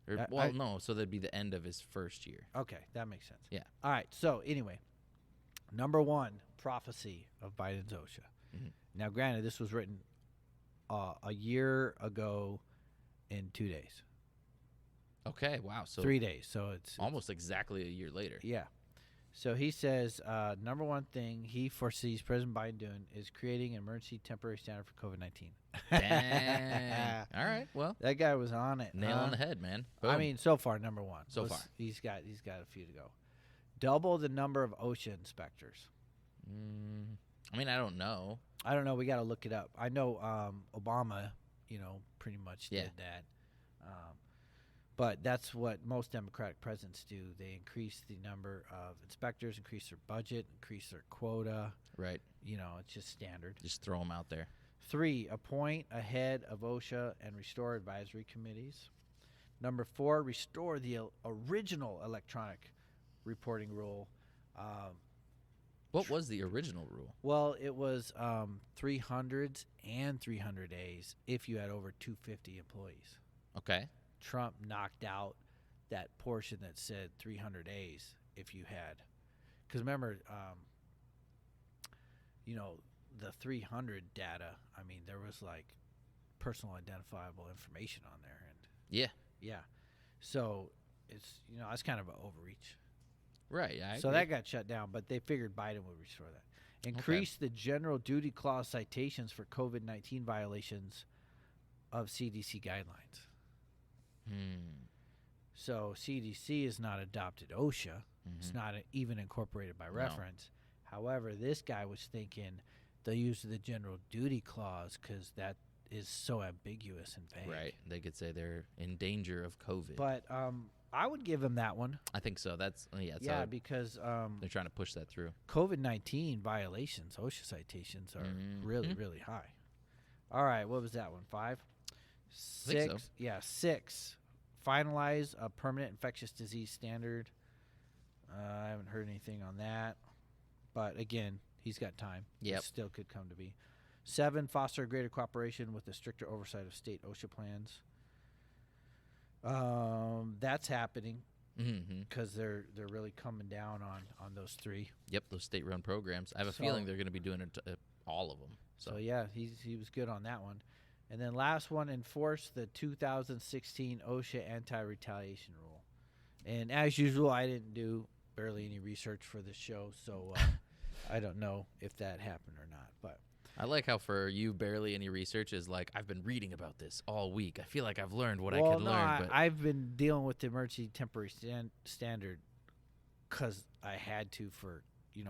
Or, well, no. So that'd be the end of his first year. Okay, that makes sense. Yeah. All right. So anyway, number 1, prophecy of Biden's OSHA. Mhm. Now, granted, this was written a year ago in 2 days, Okay. Wow. So 3 days. So it's almost exactly a year later. yeah. So he says number 1 thing he foresees President Biden doing is creating an emergency temporary standard for COVID-19. Dang. All right. Well, That guy was on it. nail huh? on the head, man. I Boom. mean, so far, number 1. So far. he's got a few to go. Double the number of OSHA inspectors. I mean, I don't know. I don't know. We got to look it up. I know Obama, pretty much Yeah. did that. But that's what most Democratic presidents do. They increase the number of inspectors, increase their budget, increase their quota. Right. It's just standard. Just throw them out there. 3, appoint a head of OSHA and restore advisory committees. Number 4, restore the original electronic reporting rule. What was the original rule? Well, it was 300s and 300As if you had over 250 employees. Okay. Trump knocked out that portion that said 300As if you had. Because remember, the 300 data, I mean, there was like personal identifiable information on there. And Yeah. yeah. So it's, that's kind of an overreach. Right. Yeah. I So agree. that got shut down, but they figured Biden would restore that. Increase the general duty clause citations for COVID-19 violations of CDC guidelines. So CDC is not adopted OSHA. It's not even incorporated by reference. However, this guy was thinking they'll use the general duty clause because that is so ambiguous and vague. Right. They could say they're in danger of COVID. But I would give him that one. I think so. That's Yeah, because they're trying to push that through. COVID-19 violations, OSHA citations are really, really high. All right, what was that one? 5? 6? think so. Yeah, 6. finalize a permanent infectious disease standard. I haven't heard anything on that. But, again, he's got time. Yep. It still could come to be. 7, foster greater cooperation with the stricter oversight of state OSHA plans. That's happening because they're really coming down on those 3. Yep, those state-run programs. I have a feeling they're going to be doing it all of them. So yeah, he was good on that one. And then last one, enforce the 2016 OSHA anti-retaliation rule. And as usual, I didn't do barely any research for this show, so I don't know if that happened or not. But I like how for you, barely any research is like, I've been reading about this all week. I feel like I've learned what I could learn. But I've been dealing with the emergency temporary standard because I had to for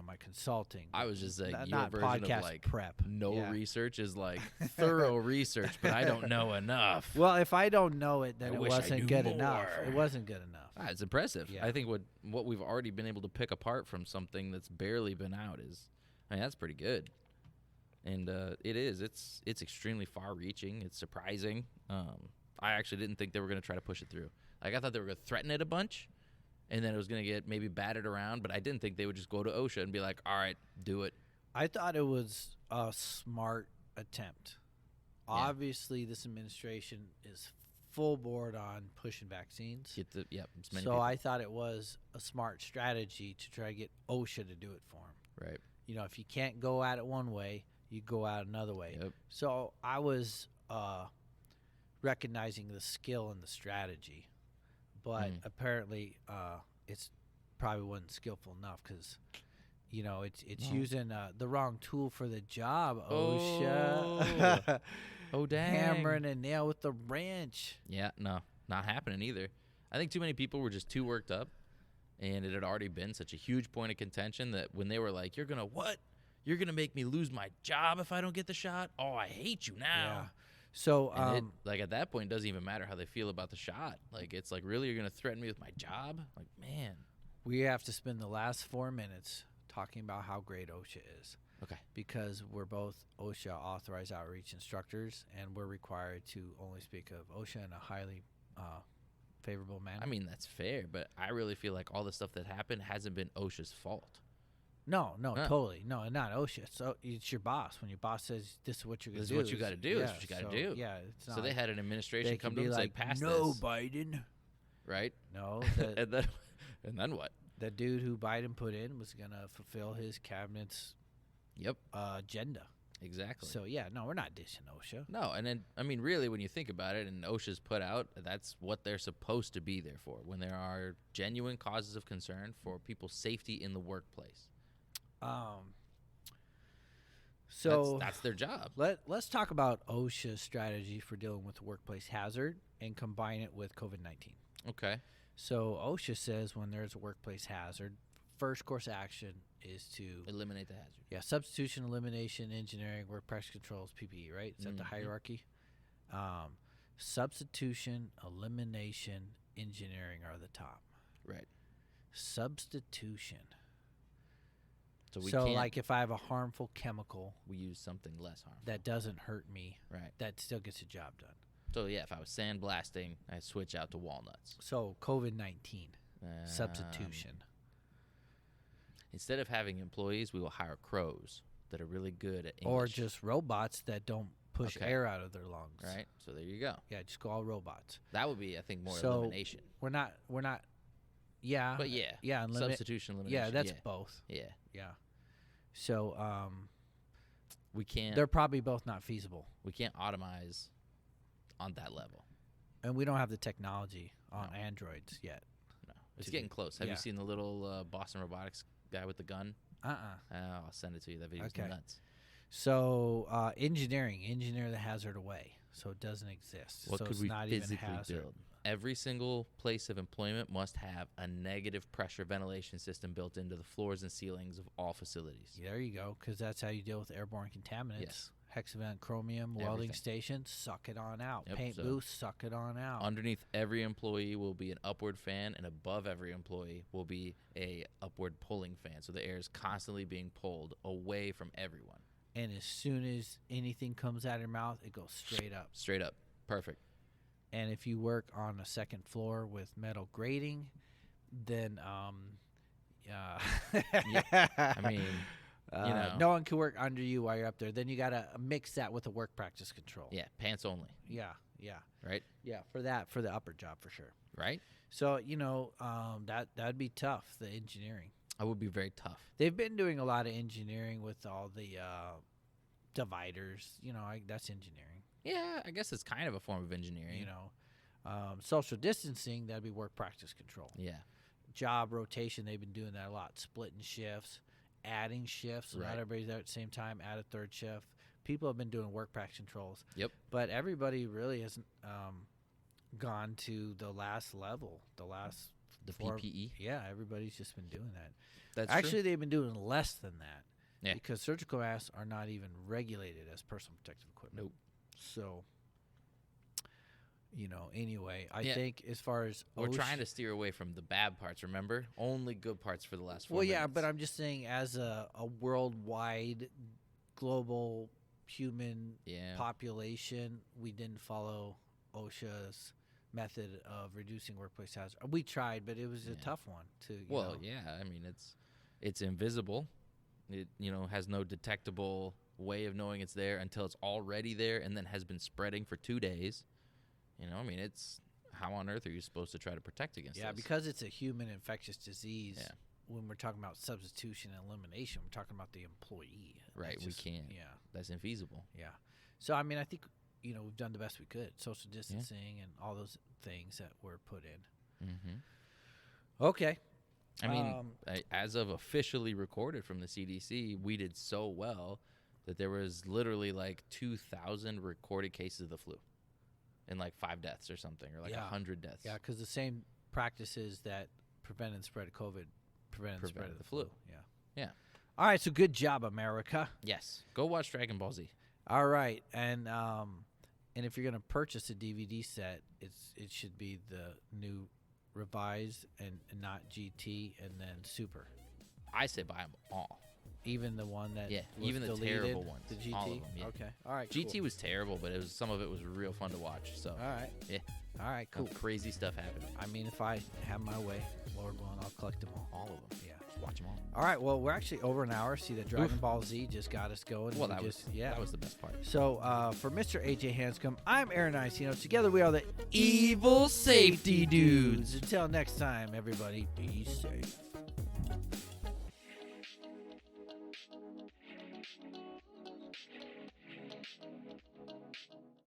my consulting. I was just saying, your not version podcast of like prep. Research is like thorough research, but I don't know enough. Well, if I don't know it, then I it wish I wasn't knew good more. enough. It wasn't good enough. It's impressive. Yeah. I think what we've already been able to pick apart from something that's barely been out that's pretty good. And it's extremely far-reaching. It's surprising. I actually didn't think they were going to try to push it through. Like, I thought they were going to threaten it a bunch, and then it was going to get maybe batted around, but I didn't think they would just go to OSHA and be like, all right, do it. I thought it was a smart attempt. Yeah. Obviously, this administration is full board on pushing vaccines. So I thought it was a smart strategy to try to get OSHA to do it for them. Right. If you can't go at it one way, you go out another way. Yep. So I was recognizing the skill and the strategy, but apparently it's probably wasn't skillful enough because it's using the wrong tool for the job. OSHA. Oh dang! Hammering a nail with the wrench. Yeah, no, not happening either. I think too many people were just too worked up, and it had already been such a huge point of contention that when they were like, "You're gonna make me lose my job if I don't get the shot? Oh, I hate you now." Yeah. So, at that point, it doesn't even matter how they feel about the shot. Like, it's like, really, you're gonna threaten me with my job? Like, man. We have to spend the last 4 minutes talking about how great OSHA is. Okay. Because we're both OSHA authorized outreach instructors, and we're required to only speak of OSHA in a highly favorable manner. I mean, that's fair, but I really feel like all the stuff that happened hasn't been OSHA's fault. No, totally. No, not OSHA. So it's your boss. When your boss says, this is what you're going to do. This is what you got to do. This is what you got to do. Yeah. It's not so they had an administration come to them and say, pass no, this. Biden. Right? No. And then what? The dude who Biden put in was going to fulfill his cabinet's agenda. Exactly. So, yeah, no, we're not dishing OSHA. No, and then, I mean, really, when you think about it, and OSHA's put out, that's what they're supposed to be there for, when there are genuine causes of concern for people's safety in the workplace. So that's their job. Let's talk about OSHA's strategy for dealing with the workplace hazard and combine it with COVID-19. Okay. So OSHA says when there's a workplace hazard, first course action is to eliminate the hazard. Yeah, substitution, elimination, engineering, work practice controls, PPE, right? Is that the hierarchy? Substitution, elimination, engineering are the top. Right. Substitution. So like if I have a harmful chemical, we use something less harmful that doesn't hurt me. Right. That still gets the job done. So yeah, if I was sandblasting, I switch out to walnuts. So COVID-19 substitution. Instead of having employees, we will hire crows that are really good at English. Or just robots that don't push air out of their lungs. Right. So there you go. Yeah, just go all robots. That would be, I think, more elimination. We're not. Yeah. But yeah. Yeah. Substitution, elimination. Yeah, that's both. Yeah. Yeah. So we can't. They're probably both not feasible. We can't automize on that level. And we don't have the technology on Androids yet. No. It's getting close. Have you seen the little Boston Robotics guy with the gun? I'll send it to you. That video's nuts. So engineer the hazard away so it doesn't exist. What so could it's we not physically even a hazard. build? Every single place of employment must have a negative pressure ventilation system built into the floors and ceilings of all facilities. There you go, because that's how you deal with airborne contaminants. Yes. Hexavent, chromium, welding stations, suck it on out. Yep, Paint booths, suck it on out. Underneath every employee will be an upward fan, and above every employee will be a upward pulling fan. So the air is constantly being pulled away from everyone. And as soon as anything comes out of your mouth, it goes straight up. Straight up. Perfect. And if you work on a second floor with metal grating, then I mean, you know. no one can work under you while you're up there. Then you got to mix that with a work practice control. Yeah, pants only. Yeah. Right? Yeah, for the upper job for sure. Right? So, that'd be tough, the engineering. That would be very tough. They've been doing a lot of engineering with all the dividers. That's engineering. Yeah, I guess it's kind of a form of engineering. Social distancing, that'd be work practice control. Yeah. Job rotation, they've been doing that a lot. Splitting shifts, adding shifts. So Right. not everybody's there at the same time. Add a third shift. People have been doing work practice controls. Yep. But everybody really hasn't gone to the last level, The form. PPE. Yeah, everybody's just been doing that. That's Actually, they've been doing less than that. Yeah. Because surgical masks are not even regulated as personal protective equipment. Nope. So, anyway, I Yeah. think as far as We're trying to steer away from the bad parts, remember? Only good parts for the last 4 Well, minutes. yeah, but I'm just saying as a worldwide, global human Yeah. population, we didn't follow OSHA's method of reducing workplace hazard. We tried, but it was a Yeah. tough one to. Yeah, I mean it's invisible. It has no detectable way of knowing it's there until it's already there and then has been spreading for 2 days. I mean, it's how on earth are you supposed to try to protect against Yeah, this? because it's a human infectious disease. Yeah. When we're talking about substitution and elimination, we're talking about the employee. Right, That's we just- can't. Yeah, That's infeasible. yeah. So I mean, I think we've done the best we could. Social distancing and all those things that were put in. Mm-hmm. Okay. I mean, as of officially recorded from the CDC, we did so well that there was literally like 2,000 recorded cases of the flu and like 5 deaths or something, or like 100 deaths. Yeah, because the same practices that prevented the spread of COVID prevented the spread of the flu. Yeah. Yeah. All right, so good job, America. Yes. Go watch Dragon Ball Z. All right, and if you're gonna purchase a DVD set, it should be the new revised and not GT and then Super. I say buy them all. Even the one that Yeah, was even the deleted, terrible ones. the GT. All of them, yeah. Okay, all right. GT cool. was terrible, but some of it was real fun to watch. So All right. yeah, All right, cool. crazy stuff happened. I mean, if I have my way, Lord willing, I'll collect them all. All of them. Yeah. Just watch them all. All right. Well, we're actually over an hour. See, that Dragon Ball Z just got us going. Well, We that was the best part. So, for Mr. AJ Hanscom, I'm Aaron Icino. Together, we are the Evil Safety Dudes. Until next time, everybody, be safe.